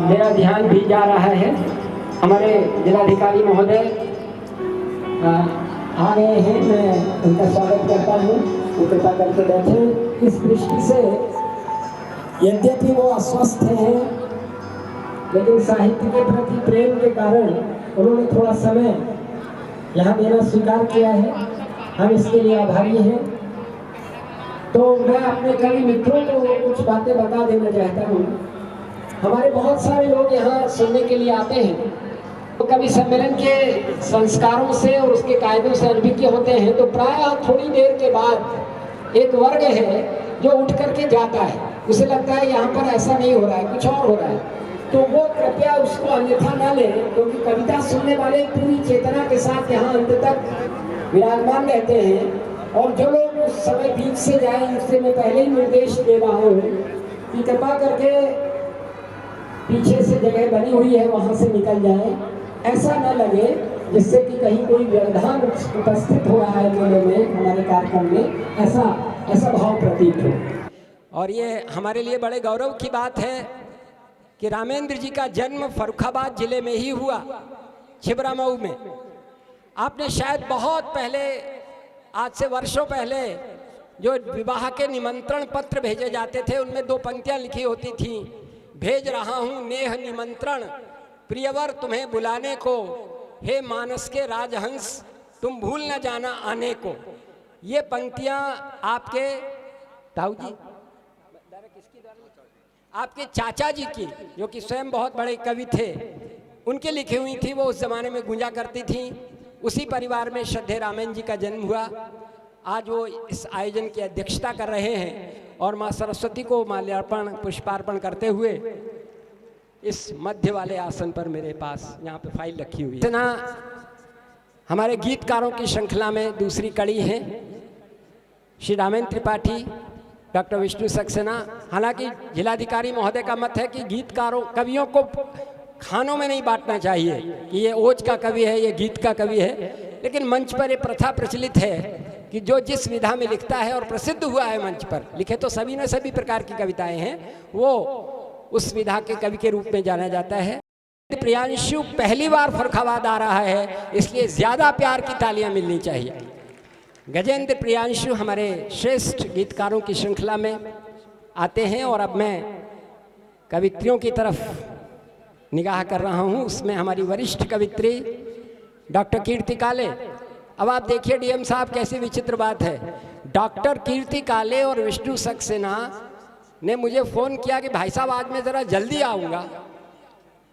मेरा ध्यान भी जा रहा है। हमारे जिलाधिकारी महोदय आ गए हैं, मैं उनका स्वागत करता हूँ। वो कृपा करके बैठे। इस दृष्टि से यद्यपि वो अस्वस्थ हैं, लेकिन साहित्य के प्रति प्रेम के कारण उन्होंने थोड़ा समय यहाँ देना स्वीकार किया है। हम इसके लिए आभारी हैं। तो मैं अपने कवि मित्रों को कुछ बातें बता देना चाहता हूँ। हमारे बहुत सारे लोग यहाँ सुनने के लिए आते हैं, तो कवि सम्मेलन के संस्कारों से और उसके कायदों से अनभिज्ञ होते हैं। तो प्रायः थोड़ी देर के बाद एक वर्ग है जो उठ करके जाता है। उसे लगता है यहाँ पर ऐसा नहीं हो रहा है, कुछ और हो रहा है। तो वो कृपया उसको अन्यथा ना लें, क्योंकि कविता सुनने वाले पूरी चेतना के साथ यहाँ अंत तक विराजमान रहते हैं। और जो लोग उस समय बीच से जाए, उससे मैं पहले ही निर्देश दे रहा हूँ कि कृपा करके पीछे से जगह बनी हुई है, वहाँ से निकल जाए। ऐसा न लगे जिससे कि कहीं कोई व्यवधान उपस्थित हो रहा है मेले में, हमारे कार्यक्रम में, ऐसा भाव प्रतीत हो। और ये हमारे लिए बड़े गौरव की बात है कि रामेंद्र जी का जन्म फर्रुखाबाद जिले में ही हुआ, छिबरामऊ में। आपने शायद बहुत पहले, आज से वर्षों पहले, जो विवाह के निमंत्रण पत्र भेजे जाते थे, उनमें 2 पंक्तियां लिखी होती थीं। भेज रहा हूँ नेह निमंत्रण, प्रियवर तुम्हें बुलाने को, हे मानस के राजहंस तुम भूल न जाना आने को। ये पंक्तियां आपके ताऊ जी, आपके चाचा जी की, जो कि स्वयं बहुत बड़े कवि थे, उनके लिखी हुई थी। वो उस जमाने में गूंजा करती थी। उसी परिवार में श्रद्धेय रामेन जी का जन्म हुआ। आज वो इस आयोजन की अध्यक्षता कर रहे हैं और माँ सरस्वती को माल्यार्पण पुष्पार्पण करते हुए इस मध्य वाले आसन पर मेरे पास यहाँ पे फाइल रखी हुई है। हमारे गीतकारों की श्रृंखला में दूसरी कड़ी है श्री रामेंद्र त्रिपाठी, डॉक्टर विष्णु सक्सेना। हालांकि जिलाधिकारी महोदय का मत है कि गीतकारों, कवियों को खानों में नहीं बांटना चाहिए कि ये ओज का कवि है, ये गीत का कवि है। लेकिन मंच पर ये प्रथा प्रचलित है कि जो जिस विधा में लिखता है और प्रसिद्ध हुआ है मंच पर, लिखे तो सभी ने सभी प्रकार की कविताएं हैं, वो उस विधा के कवि के रूप में जाना जाता है। प्रियांशु पहली बार फर्रुखाबाद आ रहा है, इसलिए ज़्यादा प्यार की तालियां मिलनी चाहिए। गजेंद्र प्रियांशु हमारे श्रेष्ठ गीतकारों की श्रृंखला में आते हैं और अब मैं कवित्रियों की तरफ निगाह कर रहा हूँ। उसमें हमारी वरिष्ठ कवित्री डॉक्टर कीर्ति काले। अब आप देखिए डीएम साहब, कैसी विचित्र बात है। डॉक्टर कीर्ति काले और विष्णु सक्सेना ने मुझे फ़ोन किया कि भाई साहब आज मैं ज़रा जल्दी आऊँगा।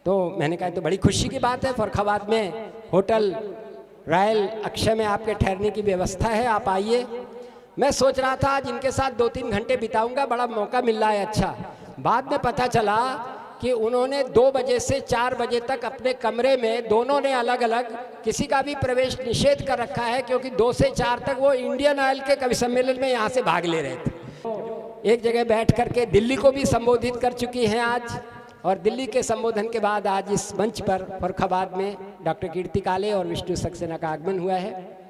तो मैंने कहा तो बड़ी खुशी की बात है, फर्रुखाबाद में होटल रॉयल अक्षय में आपके ठहरने की व्यवस्था है, आप आइए। मैं सोच रहा था आज इनके साथ 2-3 घंटे बिताऊंगा, बड़ा मौका मिल रहा है। अच्छा, बाद में पता चला कि उन्होंने 2 बजे से 4 बजे तक अपने कमरे में, दोनों ने अलग अलग, किसी का भी प्रवेश निषेध कर रखा है, क्योंकि 2 से 4 तक वो इंडियन ऑयल के कवि सम्मेलन में यहाँ से भाग ले रहे थे। एक जगह बैठ करके दिल्ली को भी संबोधित कर चुकी हैं आज, और दिल्ली के संबोधन के बाद आज इस मंच पर फर्रुखाबाद में डॉक्टर कीर्ति काले और विष्णु सक्सेना का आगमन हुआ है।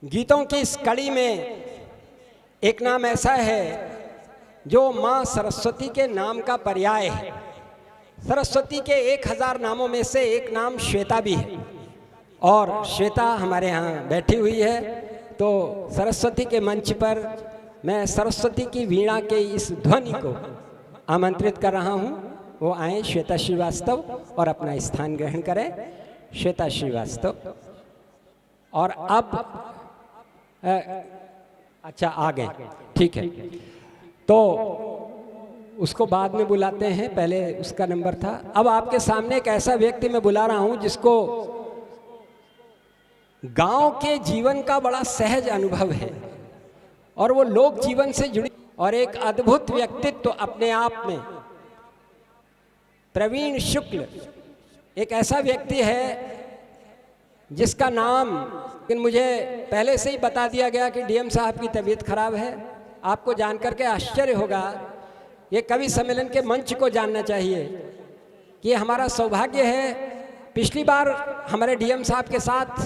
गीतों की इस कड़ी में एक नाम ऐसा है जो माँ सरस्वती के नाम का पर्याय है। सरस्वती के 1000 नामों में से एक नाम श्वेता भी है, और श्वेता हमारे यहाँ बैठी हुई है। तो सरस्वती के मंच पर मैं सरस्वती की वीणा के इस ध्वनि को आमंत्रित कर रहा हूँ। वो आए, श्वेता श्रीवास्तव, और अपना स्थान ग्रहण करें। श्वेता श्रीवास्तव। और अब अच्छा आ गए, ठीक है, तो उसको बाद में बुलाते हैं, पहले उसका नंबर था। अब आपके सामने एक ऐसा व्यक्ति मैं बुला रहा हूं जिसको गांव के जीवन का बड़ा सहज अनुभव है और वो लोक जीवन से जुड़ी, और एक अद्भुत व्यक्तित्व तो अपने आप में। प्रवीण शुक्ल एक ऐसा व्यक्ति है जिसका नाम लेकिन मुझे पहले से ही बता दिया गया कि डीएम साहब की तबीयत खराब है। आपको जानकर के आश्चर्य होगा, ये कवि सम्मेलन के मंच को जानना चाहिए कि हमारा सौभाग्य है। पिछली बार हमारे डीएम साहब के साथ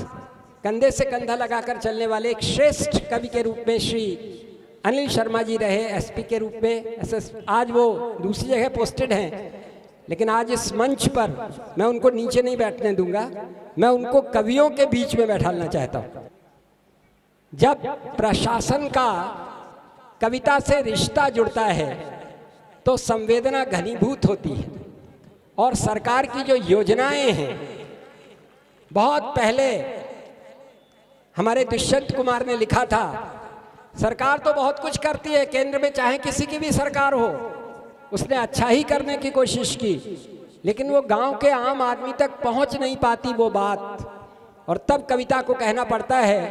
कंधे से कंधा लगाकर चलने वाले एक श्रेष्ठ कवि के रूप में श्री अनिल शर्मा जी रहे, एसपी के रूप में। आज वो दूसरी जगह पोस्टेड हैं, लेकिन आज इस मंच पर मैं उनको नीचे नहीं बैठने दूंगा, मैं उनको कवियों के बीच में बैठाना चाहता हूँ। जब प्रशासन का कविता से रिश्ता जुड़ता है तो संवेदना घनीभूत होती है, और सरकार की जो योजनाएं हैं, बहुत पहले हमारे दुष्यंत कुमार ने लिखा था, सरकार तो बहुत कुछ करती है, केंद्र में चाहे किसी की भी सरकार हो, उसने अच्छा ही करने की कोशिश की, लेकिन वो गांव के आम आदमी तक पहुंच नहीं पाती वो बात। और तब कविता को कहना पड़ता है,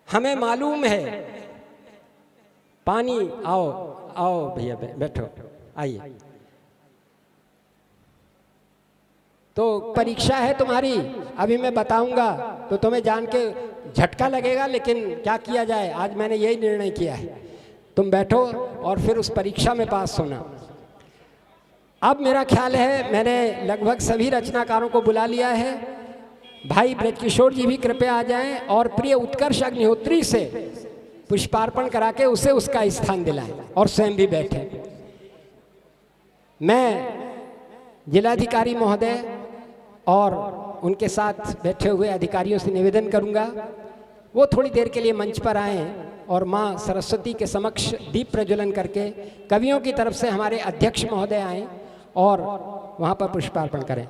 हमें मालूम है पानी, आओ आओ भैया बैठो, आइए। तो परीक्षा है तुम्हारी, अभी मैं बताऊंगा तो तुम्हें जान के झटका लगेगा, लेकिन क्या किया जाए, आज मैंने यही निर्णय किया है, तुम बैठो और फिर उस परीक्षा में पास होना। अब मेरा ख्याल है मैंने लगभग सभी रचनाकारों को बुला लिया है। भाई ब्रजकिशोर जी भी कृपया आ जाएं और प्रिय उत्कर्ष अग्निहोत्री से पुष्पार्पण करा के उसे उसका स्थान दिलाएं और स्वयं भी बैठे। मैं जिलाधिकारी महोदय और उनके साथ बैठे हुए अधिकारियों से निवेदन करूंगा, वो थोड़ी देर के लिए मंच पर आएं और माँ सरस्वती के समक्ष दीप प्रज्वलन करके कवियों की तरफ से हमारे अध्यक्ष महोदय आएं और वहाँ पर पुष्पार्पण करें।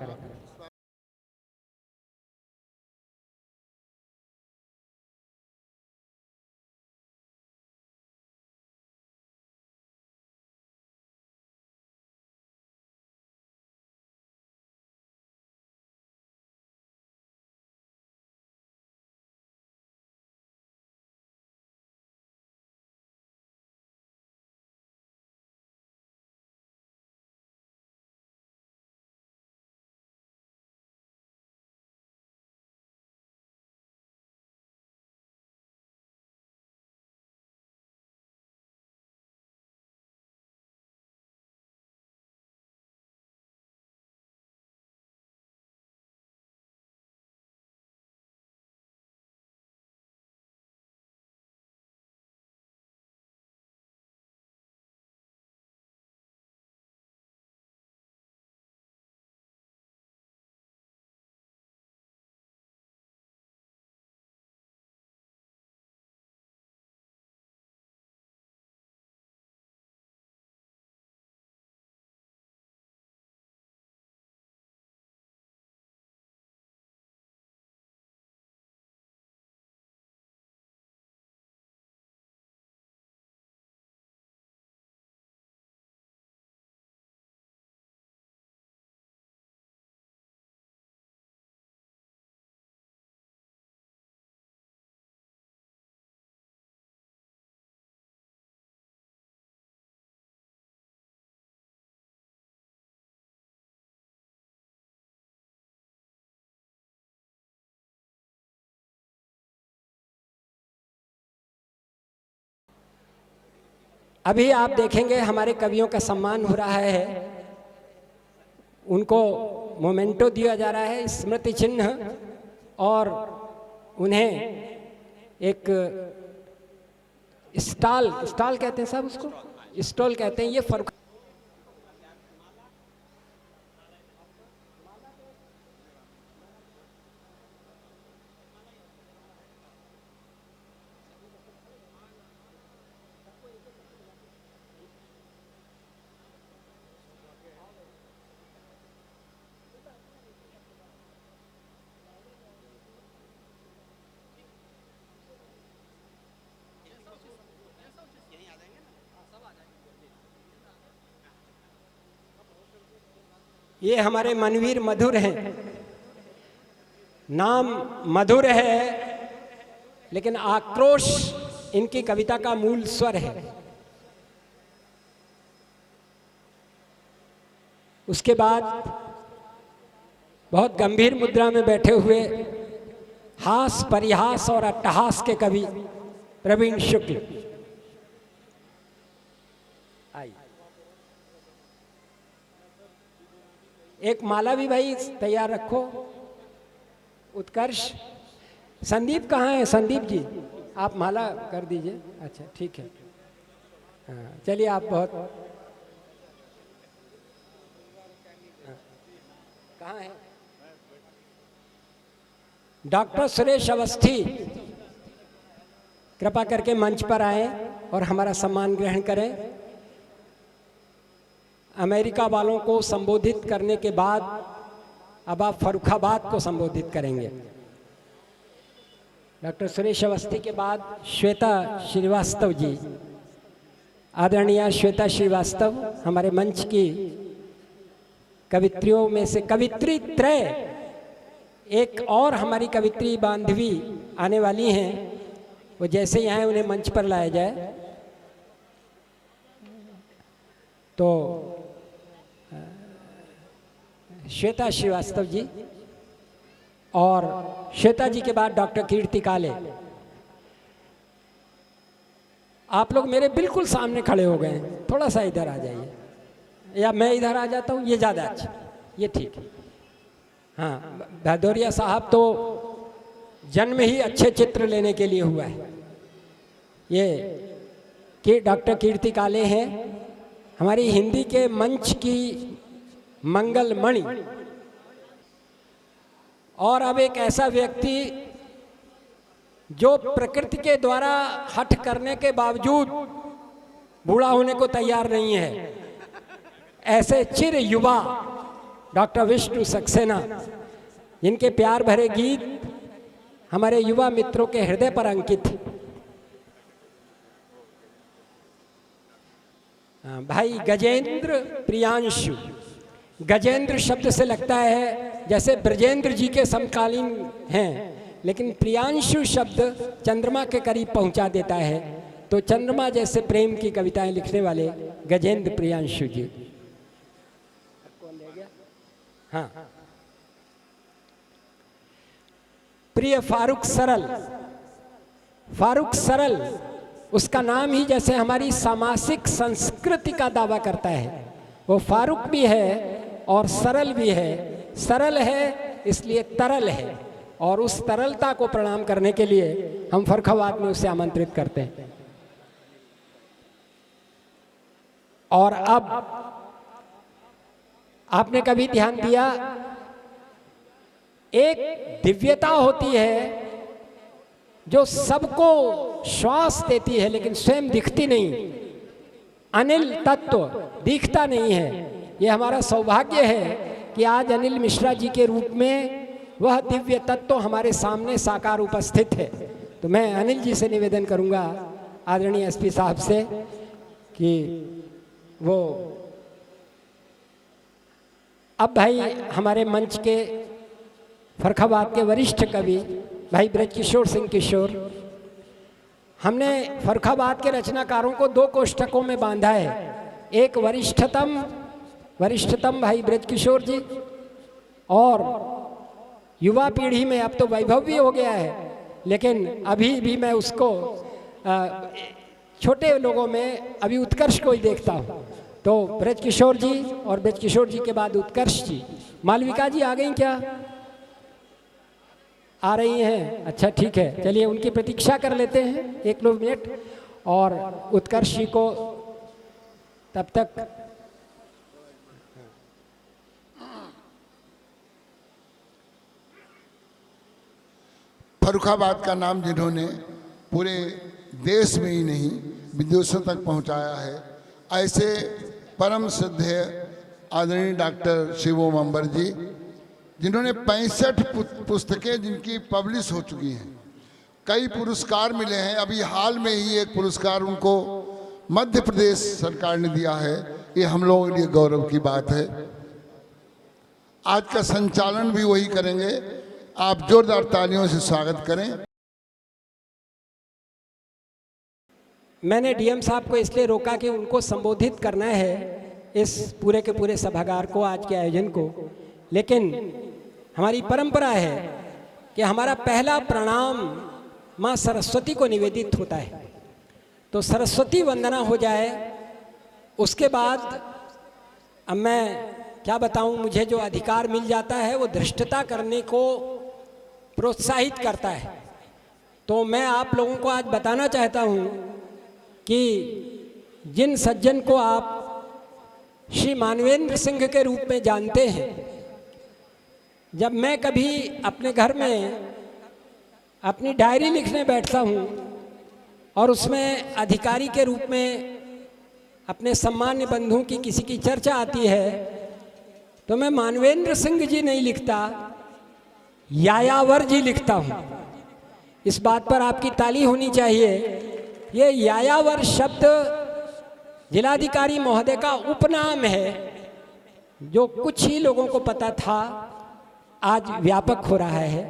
अभी आप देखेंगे हमारे कवियों का सम्मान हो रहा है, उनको मोमेंटो दिया जा रहा है, स्मृति चिन्ह, और उन्हें एक स्टॉल कहते हैं साहब, उसको स्टॉल कहते हैं। ये फर्क ये हमारे मनवीर मधुर हैं, नाम मधुर है लेकिन आक्रोश इनकी कविता का मूल स्वर है। उसके बाद बहुत गंभीर मुद्रा में बैठे हुए हास, परिहास और अट्टहास के कवि प्रवीण शुक्ल। आई एक माला भी भाई तैयार रखो। उत्कर्ष, संदीप कहाँ है? संदीप जी आप माला कर दीजिए। अच्छा ठीक है, हाँ चलिए आप बहुत, कहाँ है? डॉक्टर सुरेश अवस्थी कृपा करके मंच पर आए और हमारा सम्मान ग्रहण करें। अमेरिका वालों को संबोधित करने के बाद अब आप फर्रुखाबाद को संबोधित करेंगे। डॉक्टर सुरेश अवस्थी के बाद श्वेता श्रीवास्तव जी, आदरणीय श्वेता श्रीवास्तव हमारे मंच की कवित्रियों में से कवित्री त्रय, एक और हमारी कवित्री बांधवी आने वाली हैं, वो जैसे ही आए उन्हें मंच पर लाया जाए। तो श्वेता श्रीवास्तव जी और श्वेता जी के बाद डॉक्टर कीर्ति काले। आप लोग मेरे बिल्कुल सामने खड़े हो गए हैं, थोड़ा सा इधर आ जाइए, या मैं इधर आ जाता हूँ, ये ज़्यादा अच्छा, ये ठीक है। हाँ, भदौरिया साहब तो जन्म ही अच्छे चित्र लेने के लिए हुआ है। ये डॉक्टर कीर्ति काले हैं, हमारी हिंदी के मंच की मंगलमणि, और अब एक ऐसा व्यक्ति जो प्रकृति के द्वारा हठ करने के बावजूद बूढ़ा होने को तैयार नहीं है, ऐसे चिर युवा डॉक्टर विष्णु सक्सेना, जिनके प्यार भरे गीत हमारे युवा मित्रों के हृदय पर अंकित। भाई गजेंद्र प्रियांशु, गजेंद्र शब्द से लगता है जैसे ब्रजेंद्र जी के समकालीन हैं, लेकिन प्रियांशु शब्द चंद्रमा के करीब पहुंचा देता है, तो चंद्रमा जैसे प्रेम की कविताएं लिखने वाले गजेंद्र प्रियांशु जी। हाँ, प्रिय फारूक सरल, फारूक सरल उसका नाम ही जैसे हमारी सामासिक संस्कृति का दावा करता है। वो फारूक भी है और सरल भी है। सरल है इसलिए तरल है, और उस तरलता को प्रणाम करने के लिए हम फर्रुखाबाद में उसे आमंत्रित करते हैं। और अब आपने कभी ध्यान दिया, एक दिव्यता होती है जो सबको श्वास देती है लेकिन स्वयं दिखती नहीं। अनिल तत्व दिखता नहीं है। ये हमारा सौभाग्य है कि आज अनिल मिश्रा जी के रूप में वह दिव्य तत्व हमारे सामने साकार उपस्थित है। तो मैं अनिल जी से निवेदन करूंगा, आदरणीय एसपी साहब से, कि वो अब भाई हमारे मंच के फर्रुखाबाद के वरिष्ठ कवि भाई ब्रजकिशोर सिंह किशोर, हमने फर्रुखाबाद के रचनाकारों को दो कोष्ठकों में बांधा है। एक वरिष्ठतम भाई ब्रजकिशोर जी, और युवा पीढ़ी में अब तो वैभव भी हो गया है, लेकिन अभी भी मैं उसको छोटे लोगों में अभी उत्कर्ष को ही देखता हूँ। तो ब्रजकिशोर जी और ब्रजकिशोर जी के बाद उत्कर्ष जी। मालविका जी आ गई क्या? आ रही हैं, अच्छा ठीक है, चलिए उनकी प्रतीक्षा कर लेते हैं 1-2 मिनट, और उत्कर्ष जी को तब तक फर्रुखाबाद का नाम जिन्होंने पूरे देश में ही नहीं विदेशों तक पहुंचाया है, ऐसे परम श्रद्धेय आदरणीय डॉक्टर शिवोम अंबर जी, जिन्होंने 65 पुस्तकें जिनकी पब्लिश हो चुकी हैं, कई पुरस्कार मिले हैं। अभी हाल में ही एक पुरस्कार उनको मध्य प्रदेश सरकार ने दिया है। ये हम लोगों के लिए गौरव की बात है। आज का संचालन भी वही करेंगे, आप जोरदार तालियों से स्वागत करें। मैंने डीएम साहब को इसलिए रोका कि उनको संबोधित करना है इस पूरे के पूरे सभागार को, आज के आयोजन को, लेकिन हमारी परंपरा है कि हमारा पहला प्रणाम माँ सरस्वती को निवेदित होता है। तो सरस्वती वंदना हो जाए, उसके बाद अब मैं क्या बताऊं, मुझे जो अधिकार मिल जाता है वो धृष्टता करने को प्रोत्साहित करता है। तो मैं आप लोगों को आज बताना चाहता हूं कि जिन सज्जन को आप श्री मानवेंद्र सिंह के रूप में जानते हैं, जब मैं कभी अपने घर में अपनी डायरी लिखने बैठता हूँ और उसमें अधिकारी के रूप में अपने सम्मान्य बंधुओं की किसी की चर्चा आती है, तो मैं मानवेंद्र सिंह जी नहीं लिखता, यायावर जी लिखता हूँ। इस बात पर आपकी ताली होनी चाहिए। ये यायावर शब्द जिलाधिकारी महोदय का उपनाम है, जो कुछ ही लोगों को पता था, आज व्यापक हो रहा है।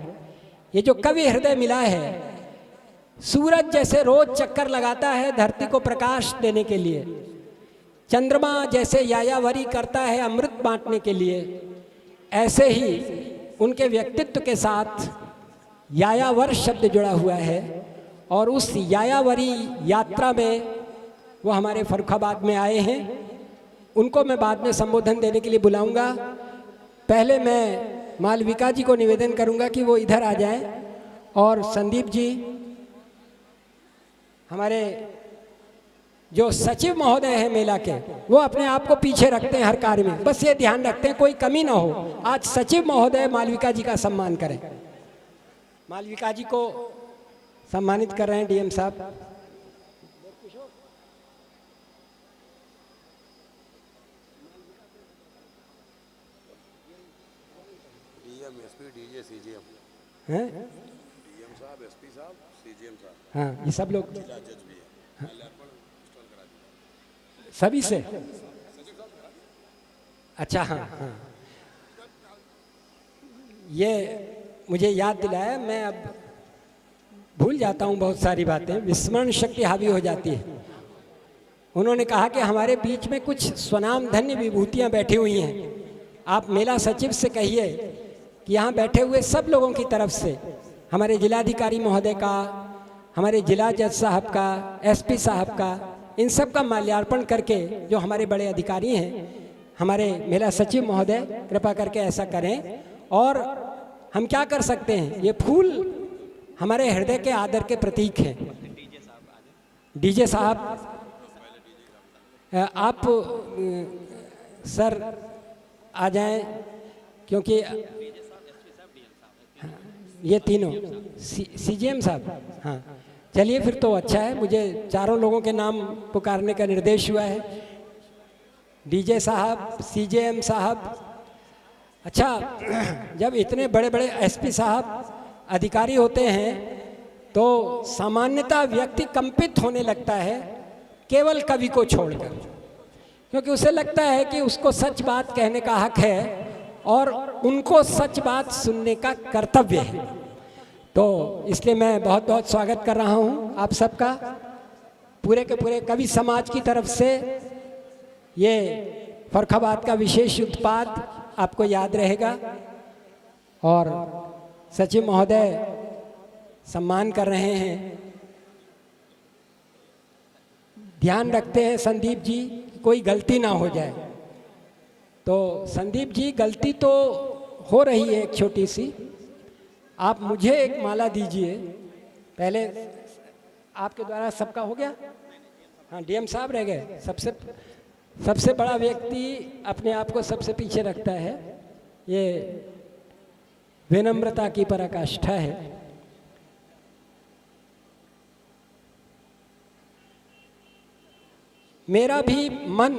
ये जो कवि हृदय मिला है, सूरज जैसे रोज चक्कर लगाता है धरती को प्रकाश देने के लिए, चंद्रमा जैसे यायावरी करता है अमृत बांटने के लिए, ऐसे ही उनके व्यक्तित्व के साथ यायावर शब्द जुड़ा हुआ है। और उस यायावरी यात्रा में वो हमारे फर्रुखाबाद में आए हैं। उनको मैं बाद में संबोधन देने के लिए बुलाऊंगा। पहले मैं मालविका जी को निवेदन करूंगा कि वो इधर आ जाएं, और संदीप जी हमारे जो सचिव महोदय हैं मेला के, वो अपने आप को पीछे रखते हैं हर कार्य में, बस ये ध्यान रखते हैं कोई कमी ना हो। आज सचिव महोदय मालविका जी का सम्मान करें। मालविका जी को सम्मानित कर रहे हैं डीएम साहब। हैं? डीएम साहब, एसपी साहब, सीजीएम साहब, हाँ, ये सब लोग जिला जज भी है। सभी से। अच्छा, हाँ हाँ, ये मुझे याद दिलाया। मैं अब भूल जाता हूँ बहुत सारी बातें, विस्मरण शक्ति हावी हो जाती है। उन्होंने कहा कि हमारे बीच में कुछ स्वनाम धन्य विभूतियाँ बैठी हुई हैं। आप मेला सचिव से कहिए कि यहाँ बैठे हुए सब लोगों की तरफ से, हमारे जिलाधिकारी महोदय का, हमारे जिला जज साहब का, एसपी साहब का, इन सब का माल्यार्पण करके, जो हमारे बड़े अधिकारी हैं, हमारे मेला सचिव महोदय कृपा करके ऐसा करें। और हम क्या कर सकते हैं, ये फूल हमारे हृदय के आदर के प्रतीक हैं। डीजे साहब, आप सर आ जाएं, क्योंकि ये तीनों सीजीएम साहब, हाँ चलिए फिर तो अच्छा है। मुझे चारों लोगों के नाम पुकारने का निर्देश हुआ है। डीजे साहब, सीजीएम साहब। अच्छा, जब इतने बड़े बड़े एसपी साहब अधिकारी होते हैं तो सामान्यतः व्यक्ति कंपित होने लगता है, केवल कवि को छोड़कर, क्योंकि उसे लगता है कि उसको सच बात कहने का हक है और उनको सच बात सुनने का कर्तव्य है। तो इसलिए मैं बहुत बहुत स्वागत कर रहा हूँ आप सबका, पूरे के पूरे कवि समाज की तरफ से। ये फर्रुखाबाद का विशेष उत्पाद आपको याद रहेगा। और सचिव महोदय सम्मान कर रहे हैं। ध्यान रखते हैं संदीप जी, कोई गलती ना हो जाए। तो संदीप जी, गलती तो हो रही है एक छोटी सी, आप मुझे एक माला दीजिए। पहले आपके द्वारा सबका हो गया, हाँ डीएम साहब रह गए। सबसे बड़ा व्यक्ति अपने आप को सबसे पीछे रखता है, ये विनम्रता की पराकाष्ठा है। मेरा भी मन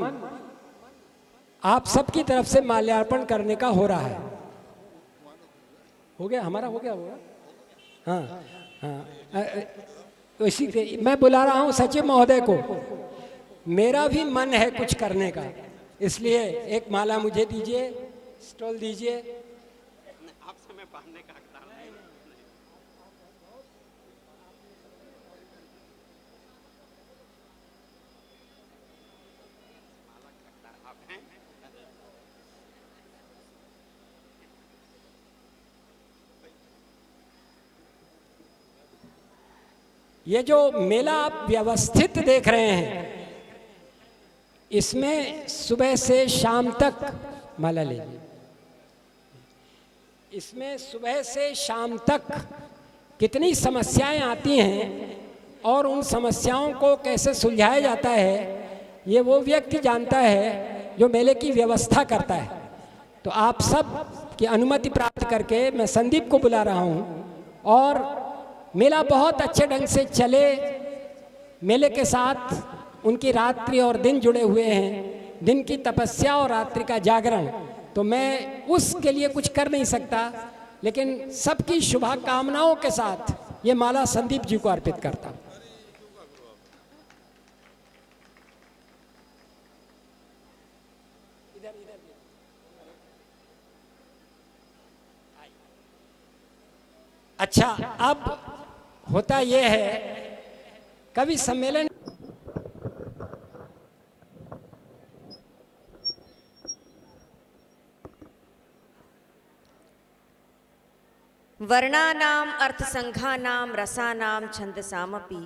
आप सबकी तरफ से माल्यार्पण करने का हो रहा है। हो गया, हमारा हो गया होगा। हाँ हाँ, तो इसी से मैं बुला रहा हूँ सचिव महोदय को। मेरा भी मन है कुछ करने का, इसलिए एक माला मुझे दीजिए, स्टॉल दीजिए। आपसे मैं पहनने का हकदार नहीं। ये जो मेला आप व्यवस्थित देख रहे हैं, इसमें सुबह से शाम तक, माला लीजिए, इसमें सुबह से शाम तक कितनी समस्याएं आती हैं और उन समस्याओं को कैसे सुलझाया जाता है, ये वो व्यक्ति जानता है जो मेले की व्यवस्था करता है। तो आप सब की अनुमति प्राप्त करके मैं संदीप को बुला रहा हूँ और मेला बहुत अच्छे ढंग से चले, मेले के साथ उनकी रात्रि और दिन जुड़े हुए हैं, दिन की तपस्या और रात्रि का जागरण। तो मैं उसके लिए कुछ कर नहीं सकता, लेकिन सबकी शुभकामनाओं के साथ ये माला संदीप जी को अर्पित करता हूँ। अच्छा, अब होता यह है, कवि सम्मेलन वर्णानाम अर्थसंघानाम रसानाम छंदसामपि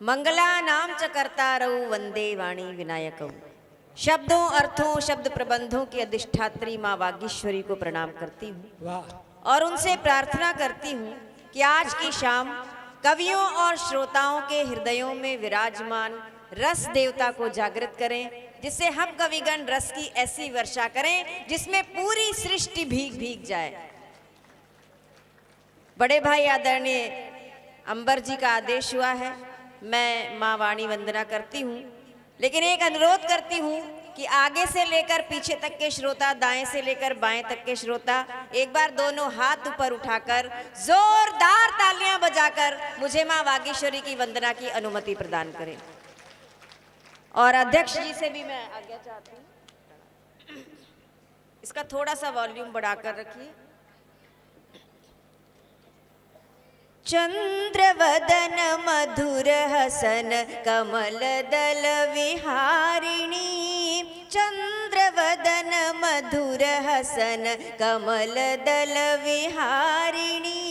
मंगलानाम च कर्तारौ वंदे वाणी विनायकौ। शब्दों, अर्थों, शब्द प्रबंधों की अधिष्ठात्री माँ वागीश्वरी को प्रणाम करती हूँ वाह, और उनसे प्रार्थना करती हूँ कि आज की शाम कवियों और श्रोताओं के हृदयों में विराजमान रस देवता को जागृत करें, जिससे हम कविगण रस की ऐसी वर्षा करें जिसमें पूरी सृष्टि भीग भीग जाए। बड़े भाई आदरणीय अंबर जी का आदेश हुआ है, मैं माँ वाणी वंदना करती हूँ, लेकिन एक अनुरोध करती हूँ कि आगे से लेकर पीछे तक के श्रोता, दाएं से लेकर बाएं तक के श्रोता, एक बार दोनों हाथ ऊपर उठाकर जोरदार तालियां बजाकर मुझे माँ वागीश्वरी की वंदना की अनुमति प्रदान करें। और अध्यक्ष जी से भी मैं आज्ञा चाहती हूँ, इसका थोड़ा सा वॉल्यूम बढ़ाकर रखिए। चंद्रवदन मधुर हसन कमल दल विहारिणी, चंद्रवदन मधुर हसन कमल दल विहारिणी,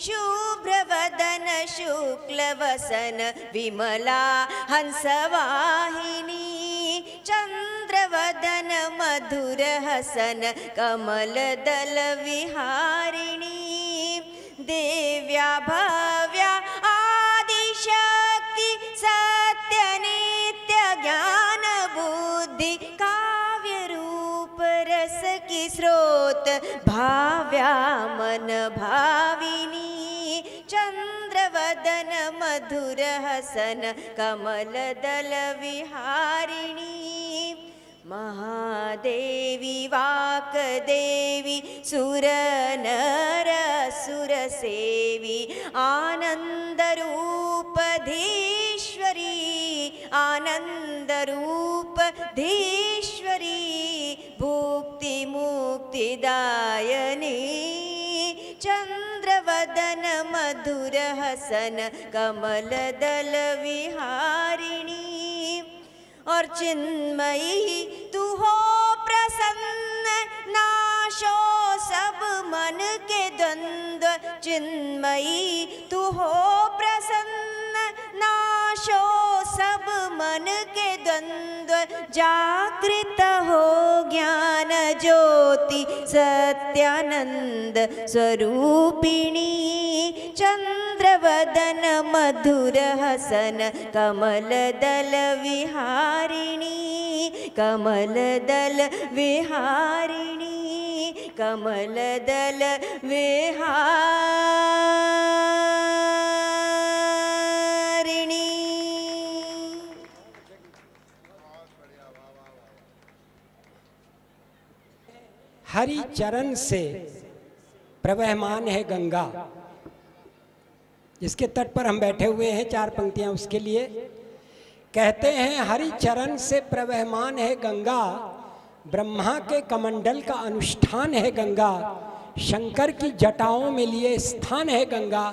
शुभ्रवदन शुक्ल वसन विमला हंसवाहिनी, चंद्रवदन मधुर हसन कमल दल विहारिणी, देव्या भव्या आदिशक्ति सत्य नित्य ज्ञान बुद्धि काव्य रूप रस की स्रोत भाव्या मन भाविनी, चंद्रवदन मधुर हसन कमल दल विहारिणी, महादेवी वाक्देवी सुर नर सुर सेवी आनंद रूप धीश्वरी, आनंद रूप धीश्वरी, भुक्ति मुक्ति दायनी, चंद्रवदन मधुर हसन कमल दल विहारिणी। और चिन्मयी तू हो प्रसन्न, नाशो सब मन के द्वंद्व, चिन्मयी तू हो प्रसन्न, नाशो सब मन के द्वंद्व, जागृत हो ज्ञान ज्योति सत्यानंद स्वरूपिणी, चंद्रवदन मधुर हसन कमल दल विहारिणी, कमल दल विहारिणी, कमल दल विहारिणी। हरि चरण से प्रवहमान है गंगा, जिसके तट पर हम बैठे हुए हैं, चार पंक्तियां उसके लिए कहते हैं। हरि चरण से प्रवहमान है गंगा, ब्रह्मा के कमंडल का अनुष्ठान है गंगा, शंकर की जटाओं में लिए स्थान है गंगा,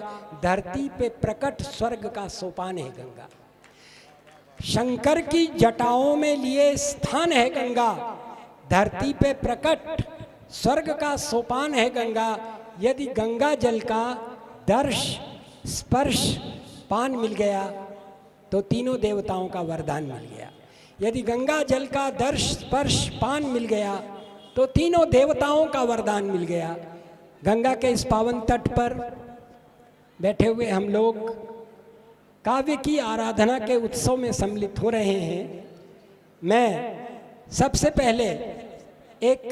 धरती पे प्रकट स्वर्ग का सोपान है गंगा। शंकर की जटाओं में लिए स्थान है गंगा, धरती पे प्रकट स्वर्ग का सोपान है गंगा। यदि गंगा जल का दर्श, स्पर्श, पान मिल गया तो तीनों देवताओं का वरदान मिल गया। यदि गंगा जल का दर्श स्पर्श पान मिल गया तो तीनों देवताओं का वरदान मिल गया। गंगा के इस पावन तट पर बैठे हुए हम लोग काव्य की आराधना के उत्सव में सम्मिलित हो रहे हैं। मैं सबसे पहले एक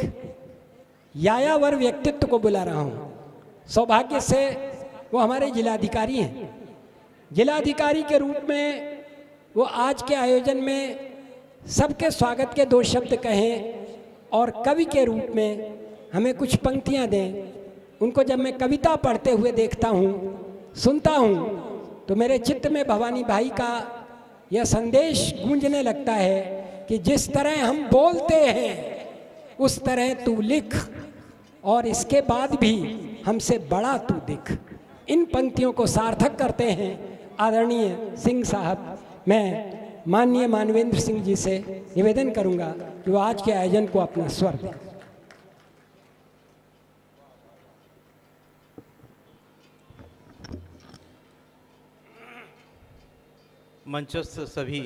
यायावर व्यक्तित्व को बुला रहा हूँ। सौभाग्य से वो हमारे जिलाधिकारी हैं। जिलाधिकारी के रूप में वो आज के आयोजन में सबके स्वागत के 2 शब्द कहें और कवि के रूप में हमें कुछ पंक्तियाँ दें। उनको जब मैं कविता पढ़ते हुए देखता हूँ, सुनता हूँ, तो मेरे चित्त में भवानी भाई का यह संदेश गूंजने लगता है कि जिस तरह हम बोलते हैं उस तरह तू लिख, और इसके बाद भी हमसे बड़ा तू दिख। इन पंक्तियों को सार्थक करते हैं आदरणीय सिंह साहब। मैं माननीय मानवेंद्र सिंह जी से निवेदन करूंगा कि वो आज के आयोजन को अपना स्वर दें। मंचस्थ सभी